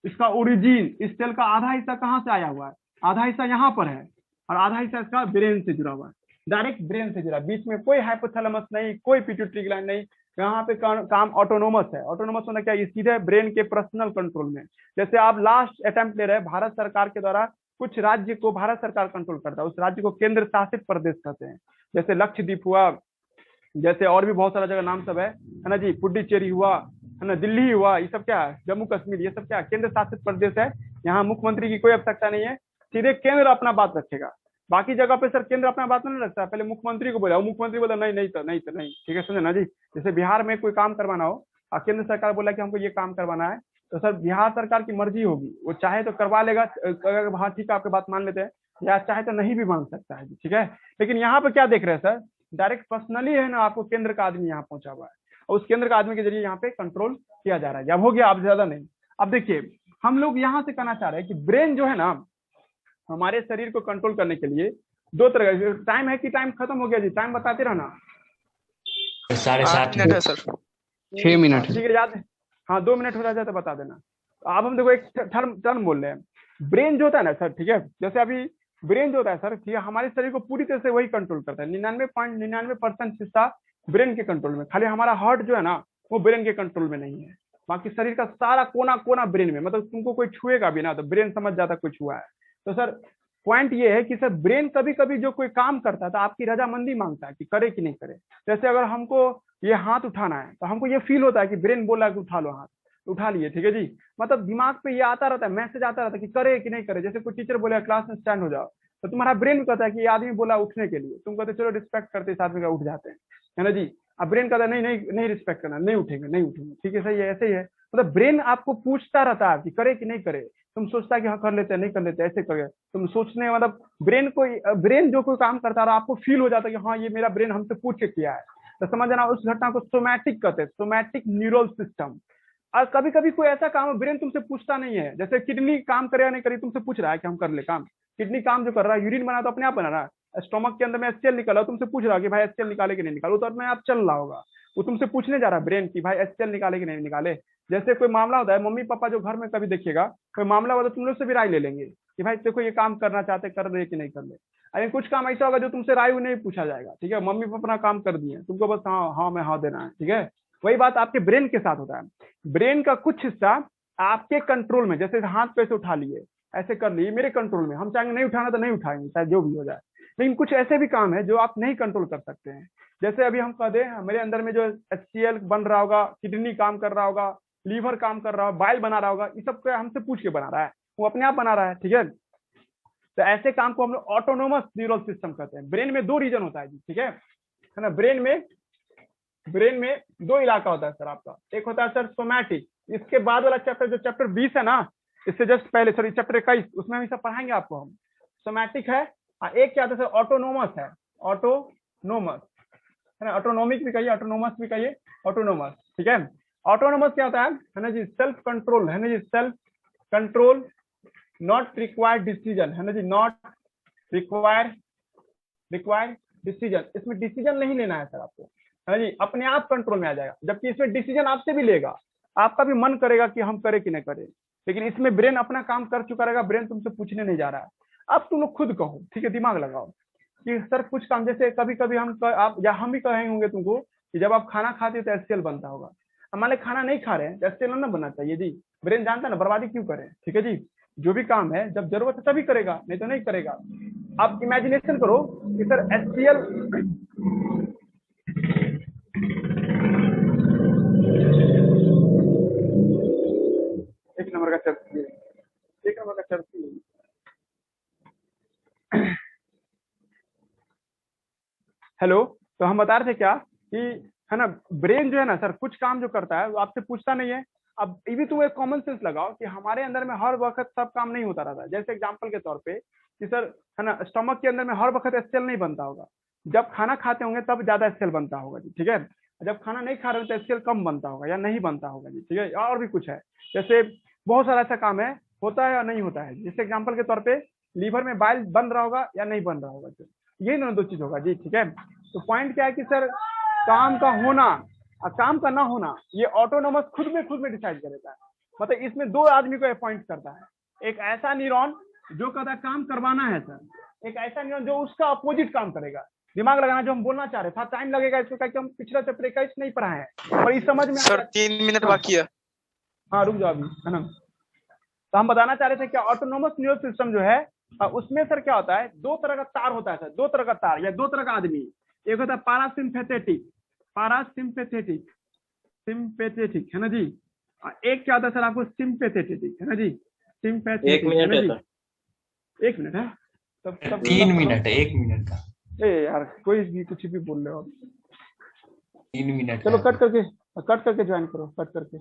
इसका ओरिजिन, इस सेल का आधा हिस्सा कहाँ से आया हुआ है, आधा हिस्सा यहाँ पर है, और आधा हिस्सा इसका ब्रेन से जुड़ा हुआ है, डायरेक्ट ब्रेन से जुड़ा, बीच में कोई हाइपोथैलेमस नहीं, कोई पिट्यूटरी ग्लैंड नहीं। यहाँ पे काम ऑटोनोमस है। ऑटोनोमस होना क्या, ये सीधे ब्रेन के पर्सनल कंट्रोल में। जैसे आप लास्ट अटेम्प्ट ले रहे हैं, भारत सरकार के द्वारा कुछ राज्य को भारत सरकार कंट्रोल करता है, उस राज्य को केंद्र शासित प्रदेश कहते हैं। जैसे लक्षद्वीप हुआ, जैसे और भी बहुत सारा जगह नाम सब है ना जी, पुडुचेरी हुआ है ना, दिल्ली हुआ, ये सब क्या है, जम्मू कश्मीर, ये सब क्या केंद्र शासित प्रदेश है। यहाँ मुख्यमंत्री की कोई आवश्यकता नहीं है, सीधे केंद्र अपना बात रखेगा। बाकी जगह पे सर केंद्र अपना बात नहीं रखता, पहले मुख्यमंत्री को बोला, मुख्यमंत्री बोला नहीं नहीं तो नहीं तो नहीं, ठीक है, समझे ना जी। जैसे बिहार में कोई काम करवाना हो और केंद्र सरकार बोला कि हमको ये काम करवाना है, तो सर बिहार सरकार की मर्जी होगी, वो चाहे तो करवा लेगा, हाँ ठीक है आपकी बात मान लेते हैं, या चाहे तो नहीं भी मान सकता है, ठीक है। लेकिन यहाँ पे क्या देख रहे हैं सर, डायरेक्ट पर्सनली है ना, आपको केंद्र का आदमी यहाँ पहुंचा हुआ है, और उस केंद्र का आदमी के जरिए यहाँ पे कंट्रोल किया जा रहा है। अब हो गया, अब ज्यादा नहीं। अब देखिए हम लोग यहाँ से कहना चाह रहे हैं कि ब्रेन जो है ना, हमारे शरीर को कंट्रोल करने के लिए दो तरह का टाइम है कि टाइम खत्म हो गया जी, टाइम बताते रहना। 7:30 मिनट है सर, 6 मिनट है। ठीक है, याद है, हाँ 2 मिनट हो जाए तो बता देना। अब हम देखो एक टर्म बोल रहे हैं, ब्रेन जो होता है ना सर, ठीक है, जैसे अभी ब्रेन जो होता है सर, ठीक है, हमारे शरीर को पूरी तरह से वही कंट्रोल करता है। 99.99% हिस्सा ब्रेन के कंट्रोल में, खाली हमारा हार्ट जो है ना वो ब्रेन के कंट्रोल में नहीं है। बाकी शरीर का सारा कोना कोना ब्रेन में, मतलब तुमको कोई छुएगा भी ना तो ब्रेन समझ जाता कुछ हुआ है। तो सर पॉइंट ये है कि सर ब्रेन कभी कभी जो कोई काम करता है तो आपकी रजामंदी मांगता है कि करे कि नहीं करे। जैसे अगर हमको ये हाथ उठाना है तो हमको ये फील होता है कि ब्रेन बोला कि उठा लो हाथ, उठा लिए, ठीक है जी। मतलब दिमाग पे ये आता रहता है, मैसेज आता रहता है कि करे कि नहीं करे। जैसे कोई टीचर बोले क्लास में स्टैंड हो जाओ, तो तुम्हारा ब्रेन कहता है कि ये आदमी बोला उठने के लिए, तुम कहते चलो रिस्पेक्ट करते इस आदमी का, उठ जाते हैं, है ना जी। अब ब्रेन कहता है नहीं नहीं नहीं रिस्पेक्ट करना, नहीं उठेंगे नहीं उठेंगे, ठीक है, सही है, ऐसे ही है। मतलब ब्रेन आपको पूछता रहता है कि करे कि नहीं करे, तुम सोचता है कि हाँ कर लेते हैं, नहीं कर लेते, ऐसे कर, तुम सोचने, मतलब ब्रेन जो कोई काम करता रहा आपको फील हो जाता है कि हाँ ये मेरा ब्रेन हमसे पूछ के किया है। तो समझ जाना, उस घटना को सोमैटिक कहते हैं, सोमैटिक न्यूरल सिस्टम। और कभी कभी कोई ऐसा काम है ब्रेन तुमसे पूछता नहीं है, जैसे किडनी काम करे या नहीं करे तुमसे पूछ रहा है कि हम कर ले काम। किडनी काम जो कर रहा है, यूरिन बना तो अपने आप बना रहा है, स्टोमक के अंदर में HCl निकला, तुमसे पूछ रहा कि भाई HCl निकाले कि नहीं निकाले, तो मैं आप चल रहा होगा, वो तुमसे पूछने जा रहा है ब्रेन की भाई HCl निकाले कि नहीं निकाले। जैसे कोई मामला होता है, मम्मी पापा जो घर में कभी देखिएगा कोई मामला होता है, तुम लोग से भी राय ले लेंगे कि भाई देखो ये काम करना चाहते कर रहे कि नहीं कर रहे। लेकिन कुछ काम ऐसा होगा जो तुमसे राय नहीं पूछा जाएगा, ठीक है, मम्मी पापा अपना काम कर दिए, तुमको बस हाँ हाँ में हाँ देना है, ठीक है। वही बात आपके ब्रेन के साथ होता है। ब्रेन का कुछ हिस्सा आपके कंट्रोल में, जैसे हाथ पे से उठा लिए, ऐसे कर लिए, मेरे कंट्रोल में, हम चाहेंगे नहीं उठाना तो नहीं उठाएंगे, चाहे जो भी हो जाए। लेकिन कुछ ऐसे भी काम है जो आप नहीं कंट्रोल कर सकते हैं। जैसे अभी हम कह दें मेरे अंदर में जो HCl बन रहा होगा, किडनी काम कर रहा होगा, लीवर काम कर रहा होगा, बाइल बना रहा होगा, ये सब को हमसे पूछ के बना रहा है, वो अपने आप बना रहा है, ठीक है। तो ऐसे काम को हम लोग ऑटोनोमस न्यूरल सिस्टम कहते हैं। ब्रेन में दो रीजन होता है जी, ठीक है ना। ब्रेन में दो इलाका होता है सर आपका, एक होता है सर सोमैटिक, इसके बाद वाला चैप्टर जो चैप्टर 20 है ना, इससे जस्ट पहले सॉरी चैप्टर 21, उसमें हम सब पढ़ाएंगे आपको हम। सोमैटिक है, एक क्या होता है सर ऑटोनोमस है, ऑटोनोमस है ना, ऑटोनोमिक भी कहिए, ऑटोनोमस भी कहिए, ऑटोनोमस, ठीक है। ऑटोनोमस क्या होता है ना जी, सेल्फ कंट्रोल है ना जी, self control, not required decision है ना जी, नॉट रिक्वायर्ड डिसीजन, इसमें डिसीजन नहीं लेना है सर आपको, है ना जी, अपने आप कंट्रोल में आ जाएगा। जबकि इसमें डिसीजन आपसे भी लेगा, आपका भी मन करेगा कि हम करें कि नहीं करें, लेकिन इसमें ब्रेन अपना काम कर चुका रहेगा, ब्रेन तुमसे पूछने नहीं जा रहा है। अब तुम लोग खुद कहो, ठीक है, दिमाग लगाओ कि सर कुछ काम, जैसे कभी कभी आप या हम भी कहे होंगे तुमको कि जब आप खाना खाते हो तो HCl बनता होगा। हमारे खाना नहीं खा रहे हैं तो HCl ना बनना चाहिए जी, ब्रेन जानता है ना, बर्बादी क्यों करें, ठीक है जी। जो भी काम है जब जरूरत है तभी करेगा, नहीं तो नहीं करेगा। आप इमेजिनेशन करो कि सर HCl एक नंबर का चर्ची है, एक नंबर का चर्ची है। हेलो, तो हम बता रहे थे क्या कि है ना, ब्रेन जो है ना सर कुछ काम जो करता है वो आपसे पूछता नहीं है। अब ये भी तो एक कॉमन सेंस लगाओ कि हमारे अंदर में हर वक्त सब काम नहीं होता रहता है। जैसे एग्जांपल के तौर पे कि सर है ना, स्टमक के अंदर में हर वक्त HCl नहीं बनता होगा, जब खाना खाते होंगे तब ज्यादा HCl बनता होगा जी, ठीक है। जब खाना नहीं खा रहे हो तो HCl कम बनता होगा या नहीं बनता होगा जी, ठीक है। और भी कुछ है, जैसे बहुत सारा ऐसा काम है होता है या नहीं होता है। जैसे एग्जाम्पल के तौर पे लीवर में बाइल बन रहा होगा या नहीं बन रहा होगा, यही दोनों दो चीज होगा जी, ठीक है। तो पॉइंट क्या है कि सर काम का होना और काम का ना होना ये ऑटोनोमस खुद में डिसाइड कर देता है। मतलब इसमें दो आदमी को अपॉइंट करता है, एक ऐसा न्यूरॉन जो कहता है काम करवाना है सर, एक ऐसा न्यूरॉन जो उसका अपोजिट काम करेगा। दिमाग लगाना, जो हम बोलना चाह रहे थे, टाइम लगेगा इसको, क्या हम पिछला चैप्टर 21 नहीं पढ़ाए हैं और इस समझ में सर 3 मिनट बाकी है। हाँ रुक जाओ अभी, है ना। तो हम बताना चाह रहे थे क्या ऑटोनोमस न्यूरल सिस्टम जो है उसमें सर क्या होता है, दो तरह का तार होता है सर, दो तरह का तार या दो तरह का आदमी। एक होता है सिंपैथेटिक है ना जी, एक क्या होता है सर आपको सिंपैथेटिक है ना जी, सिंपैथेटिक। 1 मिनट है सर, 1 मिनट है, तब 3 मिनट है, 1 मिनट का, ए यार कोई भी कुछ भी बोल रहे हो आप। 3 मिनट चलो का। कट करके ज्वाइन करो, कट करके।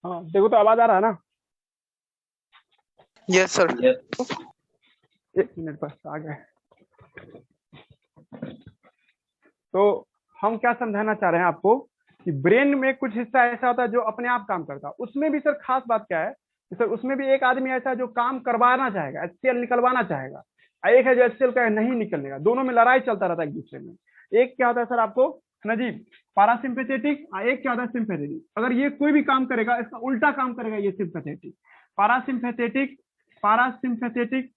हाँ देखो तो आवाज आ रहा है ना। Yes sir. 1 मिनट बस आ गए। तो हम क्या समझाना चाह रहे हैं आपको कि ब्रेन में कुछ हिस्सा ऐसा होता है जो अपने आप काम करता है। उसमें भी सर खास बात क्या है कि सर उसमें भी एक आदमी ऐसा है जो काम करवाना चाहेगा, HCl निकलवाना चाहेगा, एक है जो HCl का नहीं निकलने, दोनों में लड़ाई चलता रहता है एक दूसरे में। एक क्या होता है सर आपको है ना जी पारासिम्पैथेटिक, एक क्या होता है सिंपैथेटिक। अगर ये कोई भी काम करेगा इसका उल्टा काम करेगा ये सिंपैथेटिक। पारासिम्पैथेटिक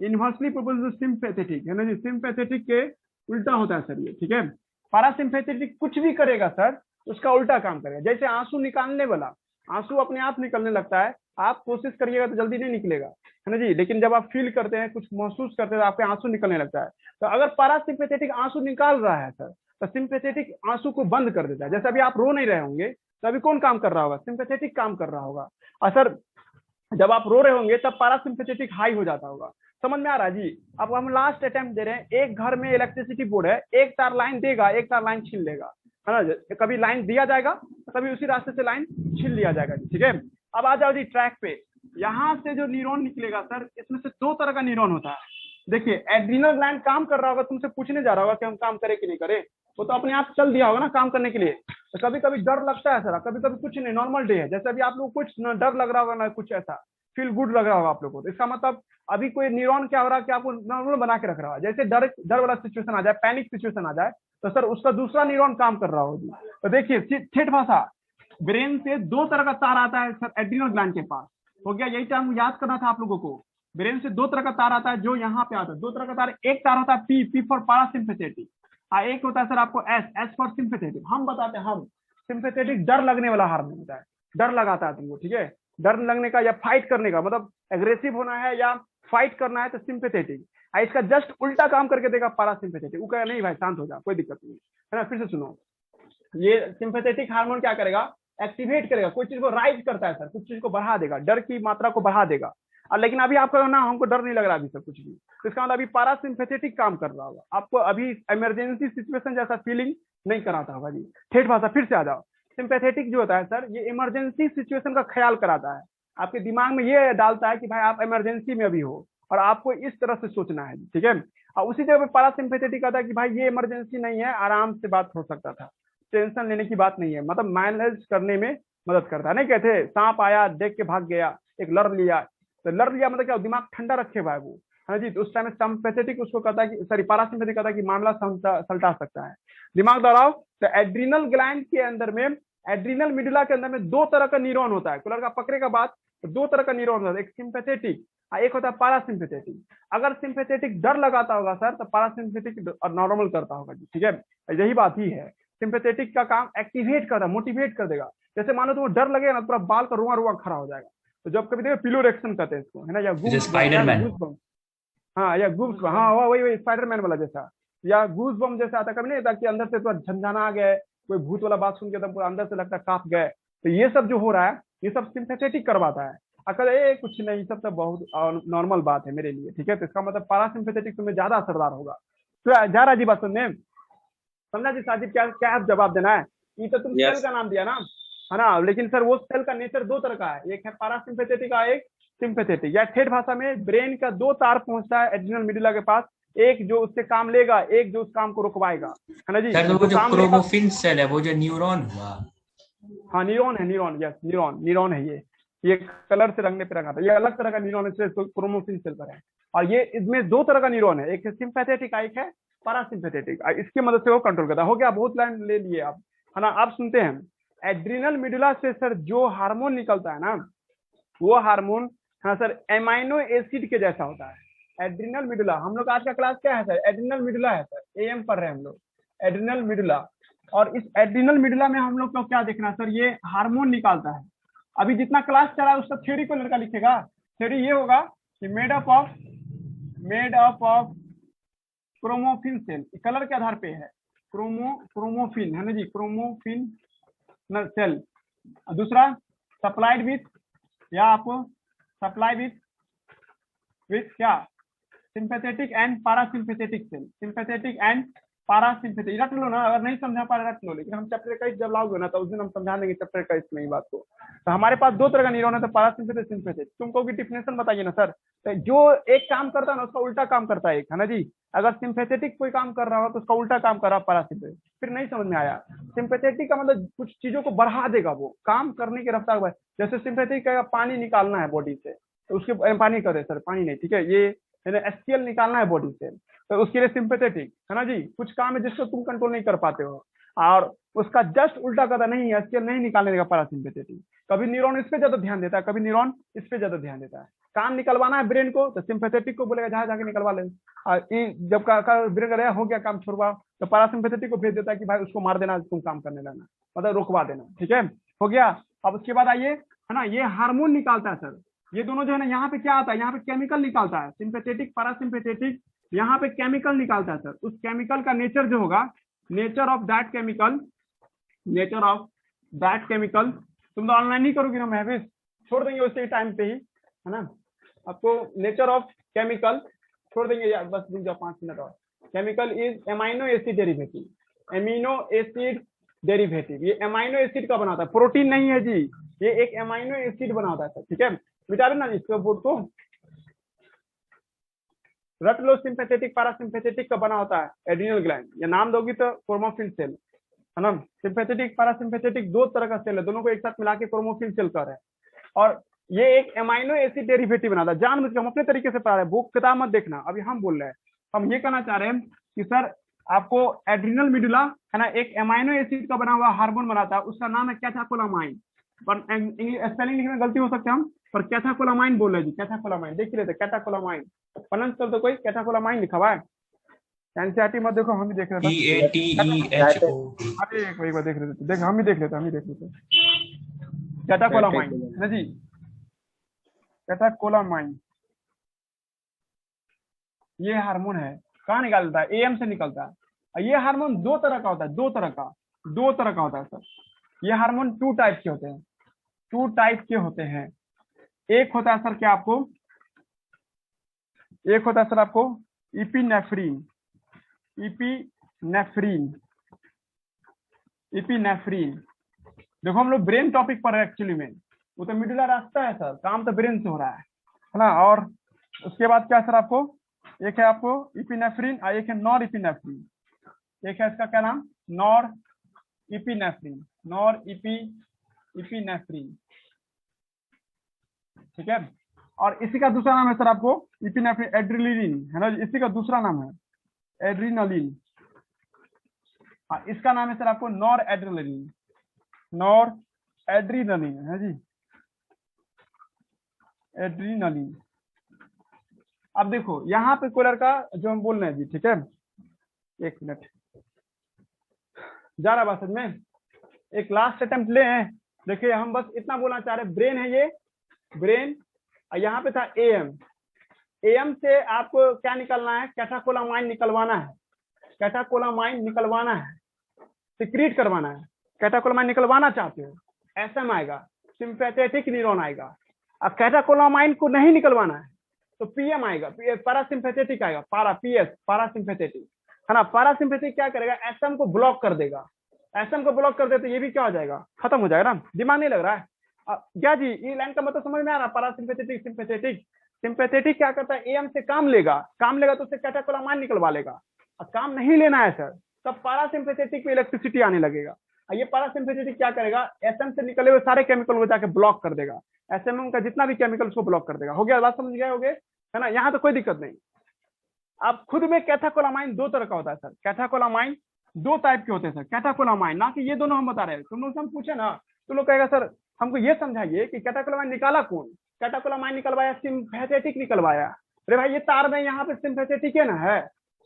इनवर्सली प्रोपोर्शनल सिंपैथेटिक है ना जी, सिंपैथेटिक के उल्टा होता है सर ये, ठीक है। पारासिम्पैथेटिक कुछ भी करेगा सर उसका उल्टा काम करेगा। जैसे आंसू निकालने वाला, आंसू अपने आप निकलने लगता है, आप कोशिश करिएगा तो जल्दी नहीं निकलेगा है ना जी, लेकिन जब आप फील करते हैं, कुछ महसूस करते हैं तो आपके आंसू निकलने लगता है। तो अगर पारासिम्पैथेटिक आंसू निकाल रहा है सर तो सिंपैथेटिक आंसू को बंद कर देता है। जैसे अभी आप रो नहीं रहे होंगे तो अभी कौन काम कर रहा होगा, सिंपैथेटिक काम कर रहा होगा। और सर जब आप रो रहे होंगे तब पारासिम्पैथेटिक हाई हो जाता होगा। समझ में आ रहा है जी। अब हम लास्ट अटेम्प्ट दे रहे हैं, एक घर में इलेक्ट्रिसिटी बोर्ड है, एक तार लाइन देगा, एक तार लाइन छीन लेगा, है ना। कभी लाइन दिया जाएगा कभी उसी रास्ते से लाइन छीन लिया जाएगा, ठीक है। अब आ जाओ जी ट्रैक पे। यहाँ से जो न्यूरॉन निकलेगा सर, इसमें से दो तरह का न्यूरॉन होता है। देखिए एड्रिनल ग्लैंड काम कर रहा होगा, तुमसे पूछने जा रहा होगा कि हम काम करें कि नहीं करें, वो तो अपने आप चल दिया होगा ना काम करने के लिए। तो कभी कभी डर लगता है सर, कभी कभी कुछ नहीं, नॉर्मल डे है, जैसे अभी आप लोग कुछ न डर लग रहा होगा ना कुछ ऐसा फील गुड लग रहा होगा आप लोग को, तो इसका मतलब अभी कोई न्यूरॉन क्या हो रहा है कि आपको नॉर्मल बना के रख रहा है। जैसे डर डर वाला सिचुएशन आ जाए, पैनिक सिचुएशन आ जाए, तो सर उसका दूसरा न्यूरॉन काम कर रहा होगी। तो देखिए ठेठ भाषा, ब्रेन से दो तरह का तार आता है सर एड्रिनल ग्लैंड के पास, हो गया यही टर्म याद करना था आप लोगों को। ब्रेन से दो तरह का तार आता है जो यहाँ पे आता है, दो तरह का तार, एक तार होता है पी, पी फॉर पारासिम्पैथेटिक, एक होता है सर आपको एस, एस फॉर सिंपैथेटिक। हम बताते हैं, हम सिंपैथेटिक डर लगने वाला हार्मोन होता है, डर लगाता है तुमको, ठीक है, डर लगने का या फाइट करने का, मतलब एग्रेसिव होना है या फाइट करना है तो सिंपैथेटिक। इसका जस्ट उल्टा काम करके देगा पारासिम्पैथेटिक। वो कहेगा नहीं भाई शांत हो जा, कोई दिक्कत नहीं है ना। फिर से सुनो, ये सिंपैथेटिक हार्मोन क्या करेगा, एक्टिवेट करेगा, कोई चीज को राइज करता है सर, कुछ चीज को बढ़ा देगा, डर की मात्रा को बढ़ा देगा। लेकिन अभी आपका ना हमको डर नहीं लग रहा अभी सर कुछ भी, तो इसका मतलब अभी पारासिम्पैथेटिक काम कर रहा होगा, आपको अभी इमरजेंसी सिचुएशन जैसा फीलिंग नहीं कराता होगा जी। ठेठ भाषा फिर से आ जाओ, सिंपैथेटिक जो होता है सर ये इमरजेंसी सिचुएशन का ख्याल कराता है, आपके दिमाग में ये डालता है कि भाई आप इमरजेंसी में अभी हो और आपको इस तरह से सोचना है, ठीक है। और उसी जगह पे पारासिम्पैथेटिक आता है कि भाई ये इमरजेंसी नहीं है, आराम से बात हो सकता था, टेंशन लेने की बात नहीं है, मतलब मैनेज करने में मदद करता है। नहीं कहते सांप आया देख के भाग गया, एक लड़ लिया, तो लड़ लिया मतलब क्या, दिमाग ठंडा रखे हुआ है वो, है ना जी। तो उस टाइम सिंपैथेटिक उसको कहता है कि सॉरी पारासिम्पैथेटिक कहता है कि मामला सलटा सकता है, दिमाग दौड़ाओ। तो एड्रिनल ग्लैंड के अंदर में, एड्रिनल मिडुला के अंदर में दो तरह का न्यूरॉन होता है, कलर का पकड़े का बात, तो दो तरह का न्यूरॉन होता है, एक सिंपैथेटिक एक होता है पारासिम्पैथेटिक। अगर सिंपैथेटिक डर लगाता होगा सर तो पारासिम्पैथेटिक नॉर्मल करता होगा जी, ठीक है, यही बात ही है। सिंपैथेटिक का काम एक्टिवेट करता है, मोटिवेट कर देगा। जैसे मानो तुम डर लगेगा ना, पूरा बाल का रुआ रुआ खड़ा हो जाएगा, तो जब कभी देखो पिलो रिएक्शन कहते हैं इसको, है ना, या गूस, हाँ या गूस, हाँ वही स्पाइडरमैन वाला जैसा, या गूस बम जैसा आता, कभी नहीं था कि अंदर से थोड़ा झंझना आ गए, कोई भूत वाला बात सुन के तो पूरा अंदर से लगता है कांप गए। तो ये सब जो हो रहा है ये सब सिंपैथेटिक करवाता है। अगर ये कुछ नहीं, सब तो बहुत नॉर्मल बात है मेरे लिए, ठीक है। तो इसका मतलब पारासिम्पैथेटिक तुम्हें ज्यादा असरदार होगा। तो जा रहा जी बात सुनने, समझा जी साजिद, क्या क्या जवाब देना है। ये तो तुम सेल का नाम दिया ना, है ना, लेकिन सर वो सेल का नेचर दो तरह का है, एक है पारासिम्पैथेटिक का, एक सिंपैथेटिक। या ठेठ भाषा में ब्रेन का दो तार पहुंचता है एड्रिनल मिडुला के पास, एक जो उससे काम लेगा, एक जो उस काम को रुकवाएगा, है ना जी। सर तो वो जो क्रोमोफिन सेल है, वो जो न्यूरॉन हुआ, हाँ न्यूरॉन है, न्यूरॉन, यस न्यूरॉन है, ये कलर से रंगने पे रंगा था, ये अलग तरह का न्यूरॉन है, क्रोमोफिन सेल पर है। और ये इसमें दो तरह का न्यूरॉन है, एक है सिंपैथेटिक, एक है पारासिम्पैथेटिक। इसकी मदद से वो कंट्रोल करता है। हो गया, बहुत लाइन ले लिए आप, है ना। आप सुनते हैं एड्रिनल मिडुला से सर जो हार्मोन निकलता है ना, वो हार्मोन, हाँ सर, एमाइनो एसिड के जैसा होता है। एड्रिनल मिडुला, हम लोग आज का क्लास क्या है सर, एड्रिनल मिडुला है सर, एएम पढ़ रहे हैं हम लोग, एड्रिनल मिडुला। और इस एड्रिनल मिडुला में हम लोग को क्या देखना है सर, ये हार्मोन निकालता है। अभी जितना क्लास चला है उसका थ्योरी को लड़का लिखेगा, थ्योरी ये होगा कि made up of chromaffin cell, colour के आधार पे है, क्रोमोफिन, है ना जी, क्रोमोफिन सेल। दूसरा सप्लाइड विथ, या आपको सप्लाई विथ क्या, sympathetic and parasympathetic cell, sympathetic and parasympathetic. रट लो ना, अगर नहीं समझा पा रहे रट लो, लेकिन हम चैप्टर का जब लाओगे ना तो उस दिन हम समझा देंगे चैप्टर का इसमें ही बात को। तो हमारे पास दो तरह का न्यूरॉन है, तो पारासिम्पैथेटिक, सिंपैथेटिक। तुमको भी डिफिनेशन बताइए ना सर, तो जो एक काम करता है ना उसका उल्टा काम करता है एक, है ना जी। अगर सिंपैथेटिक कोई काम कर रहा हो तो उसका उल्टा काम कर रहा है पारासिम्पैथेटिक। फिर नहीं समझ में आया, सिंपैथेटिक का मतलब कुछ चीजों को बढ़ा देगा, वो काम करने की रफ्तार। जैसे सिंपैथेटिक का पानी निकालना है बॉडी से, तो उसके पानी कर रहे सर, पानी नहीं, ठीक है, ये एचसीएल निकालना है बॉडी से, तो उसके लिए सिंपैथेटिक, है ना जी। कुछ काम है जिसको तुम कंट्रोल नहीं कर पाते हो, और उसका जस्ट उल्टा करता नहीं, एचसीएल नहीं निकालने देगा पारासिम्पैथेटिक। कभी न्यूरॉन इस पे ज्यादा ध्यान देता है, कभी न्यूरॉन इस पे ज्यादा ध्यान देता है। काम निकलवाना है ब्रेन को तो सिंपैथेटिक को बोलेगा जहां जाके निकलवा ले, जब ब्रेन का हो गया काम छोड़वा, तो पारासिम्पैथेटिक को भेज देता है कि भाई उसको मार देना, तुम काम करने लगना, मतलब रुकवा देना, ठीक है, हो गया। अब उसके बाद आइए, है ना, ये हार्मोन निकालता है सर, ये दोनों जो है ना, यहाँ पे क्या आता है, यहाँ पे केमिकल निकालता है, सिंपैथेटिक पारासिम्पैथेटिक, यहाँ पे केमिकल निकालता है सर। उस केमिकल का नेचर जो होगा, नेचर ऑफ दैट केमिकल, तुम तो ऑनलाइन ही करोगे ना महवेश, छोड़ देंगे उसी टाइम पे ही, है ना। आपको नेचर ऑफ केमिकल छोड़ देंगे यार, बस रुक जाओ 5 मिनट और। Chemical is amino acid derivative, amino acid derivative. ये एमाइनो एसिड का बनाता है, प्रोटीन नहीं है जी, ये एक एमाइनो एसिड बनाता है सर, ठीक है। मिटा देना इसको बोर्ड को, रेटिकुलोसिम्पैथेटिक पैरासिम्पैथेटिक का बना होता है एड्रिनल ग्लैंड, या नाम दोगी तो क्रोमोफिल सेल है ना। सिंपैथेटिक पैरासिम्पैथेटिक दो तरह का सेल है, दोनों को एक साथ मिला के क्रोमोफिल सेल कर रहे हैं। और ये एक एमाइनो एसिड डेरिवेटिव बनाता है, जानबूझ के हम अपने तरीके से पढ़ा रहे हैं, बुक किताब मत देखना। अभी हम बोल रहे हैं, हम ये कहना चाह रहे हैं कि सर आपको एड्रिनल मिडुला है ना एक एमाइनो एसिड का बना हुआ हार्मोन बनाता है, उसका नाम है कैथाकोलामाइन। पर स्पेलिंग लिखने में गलती हो सकती है हम, पर कैथाकोलामाइन बोल रहे जी, कैथाकोलामाइन देख लेते, कैथाकोलामाइन प्रोनाउंस कर दो कोई, कैथाकोलामाइन लिखा हुआ है। एनसीईआरटी मत देखो, हम भी देख रहे थे। EATEHO। अरे एक बार देख रहे थे, देख हम भी देख लेते कैथाकोलामाइन है ना जी, कैथाकोलामाइन ये हार्मोन है, कहाँ निकालता है, एएम से निकलता है। और ये हार्मोन दो तरह का होता है, दो तरह का होता है सर। ये हार्मोन टू टाइप के होते हैं, एक होता है सर क्या आपको, एक होता है सर आपको इपिनेफ्रीन, देखो हम लोग ब्रेन टॉपिक पर है एक्चुअली में, वो तो मिडिला रास्ता है सर, काम तो ब्रेन से हो रहा है ना। और उसके बाद क्या सर आपको, एक है आपको इपिनेफ्रीन और एक है नॉर इपिनेफ्रीन, एक है इसका क्या नाम, नॉर इपिनेफ्रीन, ठीक है। और इसी का दूसरा नाम है सर आपको इपिनेफ्रीन एड्रेनलिन है ना, इसी का दूसरा नाम है एड्रीनलिन। इसका नाम है सर आपको नॉर एड्रीनलिन है जी, एड्रीनलिन। अब देखो यहाँ पे कोई लड़का जो हम बोल रहे हैं जी, ठीक है, एक मिनट जा रहा बात समझ में, एक लास्ट अटेम्प्ट ले हैं। देखिए हम बस इतना बोलना चाह रहे हैं, ब्रेन है ये ब्रेन, और यहाँ पे था एएम से आपको क्या निकलना है, कैथाकोलामाइन निकलवाना है, सिक्रीट करवाना है, कैथाकोलामाइन निकलवाना चाहते हो, एसएम आएगा, सिंपैथेटिक न्यूरॉन आएगा। अब कैथाकोलामाइन को नहीं निकलवाना है तो पीएम आएगा, पैरासिम्पैथेटिक आएगा, पैरासिम्पैथेटिक है ना। पैरासिम्पैथेटिक क्या करेगा, एसएम को ब्लॉक कर देगा, एसएम को ब्लॉक कर दे तो ये भी क्या हो जाएगा, खत्म हो जाएगा ना। दिमाग नहीं लग रहा है क्या जी, ये लाइन का मतलब समझ में आ रहा है। पैरासिम्पैथेटिक सिंपैथेटिक क्या करता है, एएम से काम लेगा तो उससे कैथाकोलामाइन निकलवा लेगा। और काम नहीं लेना है सर, तब पैरासिम्पैथेटिक में इलेक्ट्रिसिटी आने लगेगा। ये पैरासिम्पैथेटिक क्या करेगा, एसएम से निकले हुए सारे केमिकल को जाके ब्लॉक कर देगा, एसएम का जितना भी केमिकल उसको ब्लॉक कर देगा। हो गया, बात समझ गए होगे है ना, यहाँ तो कोई दिक्कत नहीं। अब खुद में कैथाकोलामाइन दो तरह का होता है सर, कैथाकोलामाइन दो टाइप के होते हैं सर, कैथाकोलामाइन ना कि ये दोनों हम बता रहे हैं। तुम लोग से हम पूछे ना, तुम लोग कहेगा सर हमको ये समझाइए कि कैथाकोलामाइन निकाला कौन, कैथाकोलामाइन निकलवाया सिंपैथेटिक निकलवाया। अरे भाई ये तार में यहाँ पे सिंपैथेटिक है ना, है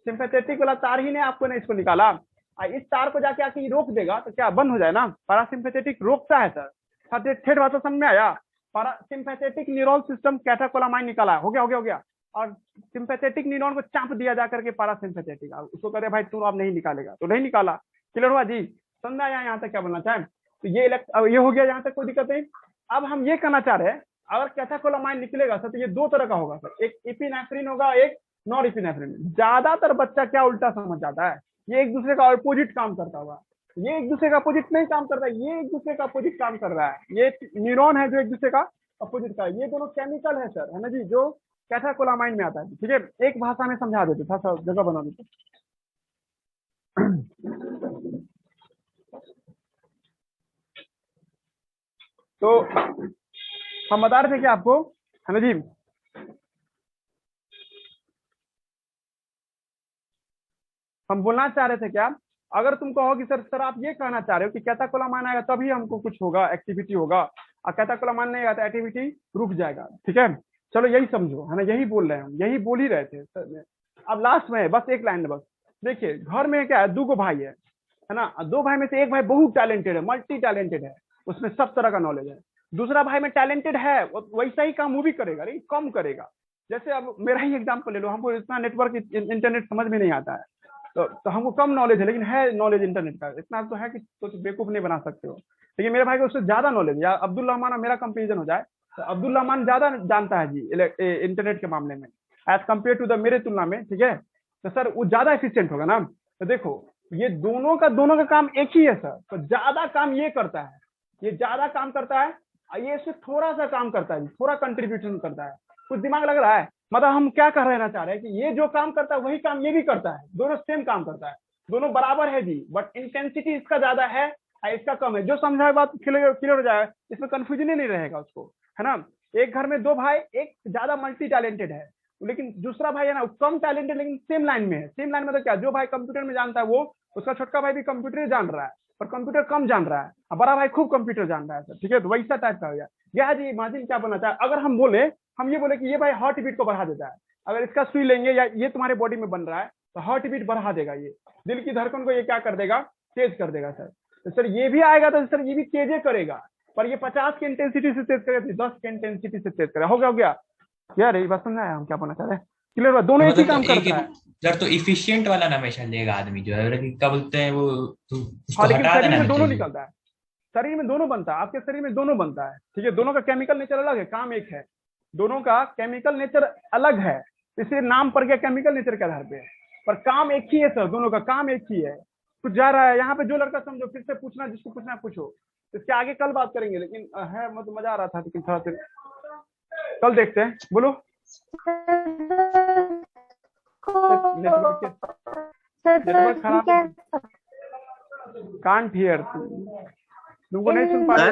सिंपैथेटिक वाला तार ही ने आपको ने इसको निकाला। इस तार को जाके आके रोक देगा तो क्या बंद हो जाए ना, पैरासिम्पैथेटिक रोकता है सर। ठेठ भाषा समझ में आया, पैरासिम्पैथेटिक न्यूरल सिस्टम कैथाकोलामाइन निकाला, हो गया। और सिंपैथेटिक न्यूरॉन को चाप दिया जाकर के पैरासिम्पैथेटिक, उसको करे भाई तू अब नहीं निकालेगा तो नहीं निकाला। क्लियर हुआ जी, समझा यहाँ तक क्या बोलना चाहे, तो ये हो गया, यहाँ तक कोई दिक्कत नहीं। अब हम ये कहना चाह रहे हैं, अगर कैथाकोलामाइन निकलेगा सर तो ये दो तरह का होगा सर, एक इपिनेफ्रिन होगा, एक नॉर इपिनेफ्रिन। ज्यादातर बच्चा क्या उल्टा समझ जाता है, ये एक दूसरे का अपोजिट काम करता होगा, ये एक दूसरे का अपोजिट नहीं काम करता है, ये एक दूसरे का अपोजिट काम कर रहा है। ये न्यूरॉन है जो एक दूसरे का अपोजिट का है, ये दोनों केमिकल है सर, है ना जी, जो कैथाकोलामाइन में आता है। ठीक है, एक भाषा में समझा देते, था सर जगह बना देते। तो हम बता रहे थे कि आपको, है ना जी, हम बोलना चाह रहे थे क्या, अगर तुम कहो कि सर आप ये कहना चाह रहे हो कि कैथाकोलामाइन आएगा तभी हमको कुछ होगा, एक्टिविटी होगा, और कैथाकोलामाइन नहीं आएगा तो एक्टिविटी रुक जाएगा। ठीक है, चलो यही समझो, है ना, यही बोल रहे हैं हम, यही बोल ही रहे थे सर। अब लास्ट में बस एक लाइन, बस देखिए, घर में क्या है, दो गो भाई है ना, दो भाई में से एक भाई बहुत टैलेंटेड है, मल्टी टैलेंटेड है, उसमें सब तरह का नॉलेज है। दूसरा भाई में टैलेंटेड है, वैसा ही काम वो भी करेगा, लेकिन कम करेगा। जैसे अब मेरा ही एग्जाम्पल ले लो, हमको इतना नेटवर्क इंटरनेट समझ में नहीं आता है, तो हमको कम नॉलेज है, लेकिन है नॉलेज इंटरनेट का, इतना तो है कि तो बेवकूफ नहीं बना सकते हो। लेकिन मेरे भाई को उससे ज्यादा नॉलेज, या अब्दुल रहमान मेरा कंपेरिजन हो जाए तो अब्दुल रहमान ज्यादा जानता है जी इंटरनेट के मामले में एज कम्पेयर टू द मेरे तुलना में। ठीक है, तो सर वो ज्यादा एफिशिएंट होगा ना। तो देखो ये दोनों का काम एक ही है सर, तो ज्यादा काम ये करता है, ये ज्यादा काम करता है, ये इससे थोड़ा सा काम करता है, थोड़ा कंट्रीब्यूशन करता है, कुछ दिमाग लग रहा है? मतलब हम क्या कह रहना चाह रहे हैं कि ये जो काम करता है वही काम ये भी करता है, दोनों सेम काम करता है, दोनों बराबर है जी, बट इंटेंसिटी इसका ज्यादा है और इसका कम है। जो समझा है बात क्लियर हो जाएगा, इसमें कंफ्यूजन ही नहीं रहेगा उसको, है ना। एक घर में दो भाई, एक ज्यादा मल्टी टैलेंटेड है लेकिन दूसरा भाई है ना कम टैलेंटेड लेकिन सेम लाइन में है। सेम लाइन में तो क्या, जो भाई कंप्यूटर में जानता है वो उसका छोटका भाई भी कंप्यूटर जान रहा है पर कंप्यूटर कम जान रहा है, और बड़ा भाई खूब कंप्यूटर जान रहा है सर, ठीक है। तो वैसा टाइप का हो गया। यह जी इमेजिन क्या बनना चाहे, अगर हम ये बोले कि ये भाई हार्ट बीट को बढ़ा देता है, अगर इसका सुई लेंगे या ये तुम्हारे बॉडी में बन रहा है तो हार्ट बीट बढ़ा देगा, ये दिल की धड़कन को ये क्या कर देगा, तेज कर देगा सर। तो सर ये भी आएगा तो सर ये भी तेजे करेगा, पर ये 50 की इंटेंसिटी से तेज करेगा, 10 की इंटेंसिटी से तेज करेगा। हो गया यार, ये बात समझ आया हम क्या बोलना चाह रहे हैं, क्लियर बात, दोनों एक ही काम करता है सर। तो इफिशिएंट वाला हमेशा लेगा आदमी जो है, लेकिन क्या बोलते हैं वो, तो उसको हाँ, लेकिन हटा शरीर देना में दोनों चाहिए। निकलता है, शरीर में दोनों बनता है, आपके शरीर में दोनों बनता है, ठीक है। दोनों का केमिकल नेचर अलग है, काम एक है, दोनों का केमिकल नेचर अलग है, इसलिए नाम पड़ गया केमिकल नेचर के आधार पे, पर काम एक ही है सर, दोनों का काम एक ही है। कुछ जा रहा है यहाँ पे, जो लड़का समझो, फिर से पूछना, जिसको पूछना है पूछो, इसके आगे कल बात करेंगे, लेकिन है मतलब मजा आ रहा था, लेकिन थोड़ा फिर कल देखते हैं। बोलो नेटवर्क खराब है, कांट हियर, तुमको नहीं सुन पा रहे।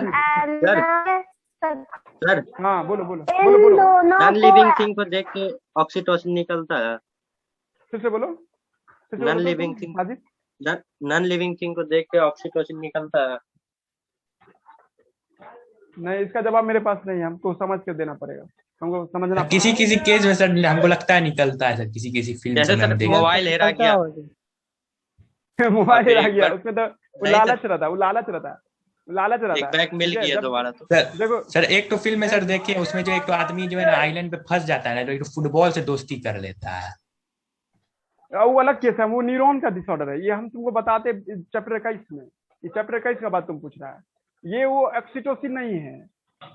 सर हाँ बोलो बोलो बोलो बोलो, नॉन लिविंग थिंग को देख के ऑक्सीटोसिन निकलता है। फिर से बोलो, non living thing, non living thing को देख के ऑक्सीटोसिन निकलता है। नहीं, इसका जवाब मेरे पास नहीं है, हमको समझ के देना पड़ेगा, हमको समझना किसी किसी केस में सर हमको लगता है निकलता है सर, किसी किसी फिल्म जैसे में सर मोबाइल हेरा गया, मोबाइल आ एक गया, बार- उसमें तो वो नहीं लालच रहता है, वो लालच रहता है, लालच रहता एक है, बैग मिल ठीक है। गया जब दोबारा तो। सर। देखो सर एक तो फिल्म में सर देखिए, उसमें जो एक तो आदमी जो है ना आइलैंड पे फंस जाता है ना, तो एक तो फुटबॉल से दोस्ती कर लेता है। वो अलग केस है, वो न्यूरॉन का डिसऑर्डर है, ये हम तुमको बताते चैप्टर 21 में, ये चैप्टर 21 का बात तुम पूछ रहा है, ये वो ऑक्सीटोसिन नहीं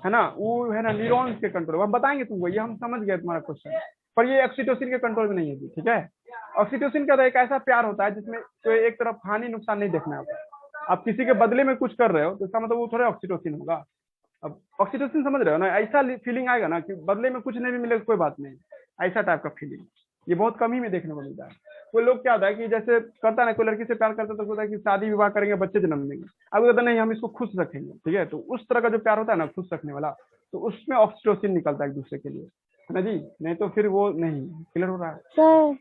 है ना, वो है ना न्यूरॉन्स के कंट्रोल, हम बताएंगे तुमको, ये हम समझ गए तुम्हारा क्वेश्चन, पर ये ऑक्सीटोसिन के कंट्रोल में नहीं है जी, ठीक है। ऑक्सीटोसिन का तो एक ऐसा प्यार होता है जिसमें कोई एक तरफ हानि नुकसान नहीं देखना होता, आप किसी के बदले में कुछ कर रहे हो तो इसका मतलब वो थोड़ा ऑक्सीटोसिन होगा। अब ऑक्सीटोसिन समझ रहे हो ना, ऐसा फीलिंग आएगा ना कि बदले में कुछ नहीं भी मिलेगा कोई बात नहीं, ऐसा टाइप का फीलिंग ये बहुत कम ही में देखने को मिलता है। कोई लोग क्या होता है कि जैसे करता है ना, कोई लड़की से प्यार करता है तो होता है कि शादी विवाह करेंगे, बच्चे जन्म देंगे, अब कहता नहीं हम इसको खुश रखेंगे, ठीक है। तो उस तरह का जो प्यार होता है ना खुश रखने वाला, तो उसमें ऑक्सीटोसिन निकलता है एक दूसरे के लिए, है ना जी, नहीं तो फिर वो नहीं क्लियर हो रहा है। सर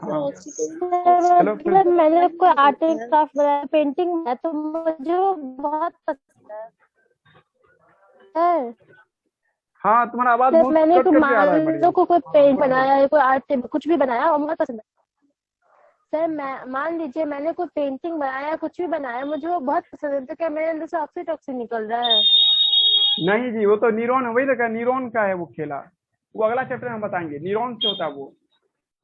हाँ सर, मतलब मैंने कोई आर्ट एंड क्राफ्ट बनाया, पेंटिंग बनाया, तो मुझे वो बहुत पसंद है सर। हाँ, तुम्हारा आवाज जब बहुत मैंने कट कोई कट के आ रहा है मान बढ़िया। लो कोई पेंट बनाया या कोई आर्ट कुछ भी बनाया और मुझे पसंद है सर, मैं मान लीजिए मैंने कोई पेंटिंग बनाया, कुछ भी बनाया, मुझे वो बहुत पसंद है, तो क्या मेरे अंदर से ऑक्सीटोसिन निकल रहा है? नहीं जी, वो तो न्यूरॉन है, वही तो न्यूरॉन का है वो खेला, वो अगला चैप्टर में हम बताएंगे, न्यूरॉन से होता है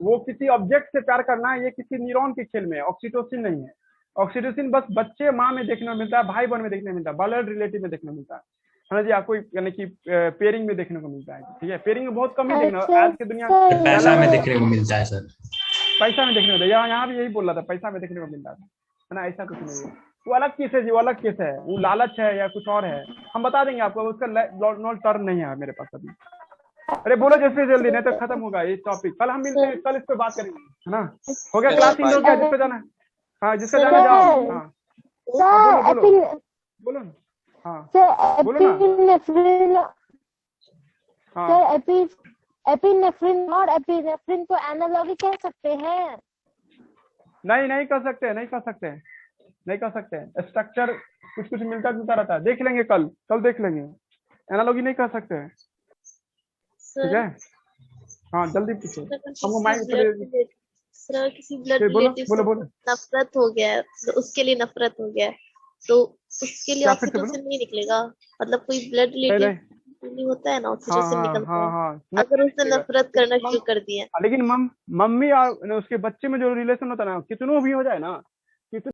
वो किसी ऑब्जेक्ट से प्यार करना है, ये किसी न्यूरॉन के खेल में है, ऑक्सीटोसिन नहीं है। ऑक्सीटोसिन बस बच्चे माँ में देखने को मिलता है, भाई बहन में देखने को मिलता है, ब्लड रिलेटिव में देखने को मिलता है ना जी, आपको यानी कि पेयरिंग में देखने को मिलता है, ठीक है। पेयरिंग में बहुत कम ही देखना, अच्छा, आज की दुनिया सर, पैसा में देखने को मिलता है सर। पैसा में देखने को मिलता है, यहाँ भी यही बोल रहा था, पैसा में देखने को मिलता है ना, ऐसा कुछ नहीं है, वो अलग केस है जी, वो अलग केस है, वो लालच है या कुछ और है, हम बता देंगे आपको, उसका नॉन टर्म नहीं है मेरे पास अभी। अरे बोलो जैसे जल्दी, नहीं तो खत्म होगा ये टॉपिक, कल हम मिलते हैं, कल इस पे बात करेंगे, है ना। हो गया क्लास इन हो गया, जिसपे जाना है, हाँ जिसका जाना जाओ, हाँ सर बोलो ना, हाँ सर बोलो ना। एपिनेफ्रिन, हाँ सर एपिनेफ्रिन और एपिनेफ्रिन को एनालॉगी कह सकते हैं? नहीं कर सकते, नहीं कर सकते, स्ट्रक्चर कुछ कुछ मिलता जुलता रहता है, देख लेंगे कल देख लेंगे, एनालॉगी नहीं कर सकते हैं, ठीक है। हाँ जल्दी पूछो, हमको माइक सर किसी ब्लड बोलो रिलेटिव बोलो से बोलो, नफरत हो गया है, तो उसके लिए नफरत हो गया है, तो उसके लिए क्या फिर से ऑक्सीटोसिन नहीं निकलेगा, मतलब कोई ब्लड नहीं रिलेटिव नहीं होता है ना, हाँ ऑक्सीटोसिन हाँ निकलता हाँ है, हाँ अगर उसने नहीं, नफरत करना शुरू कर दिया। लेकिन मम्मी और उसके बच्चे में जो रिलेशन होता है ना, कितनों भी हो जाए ना,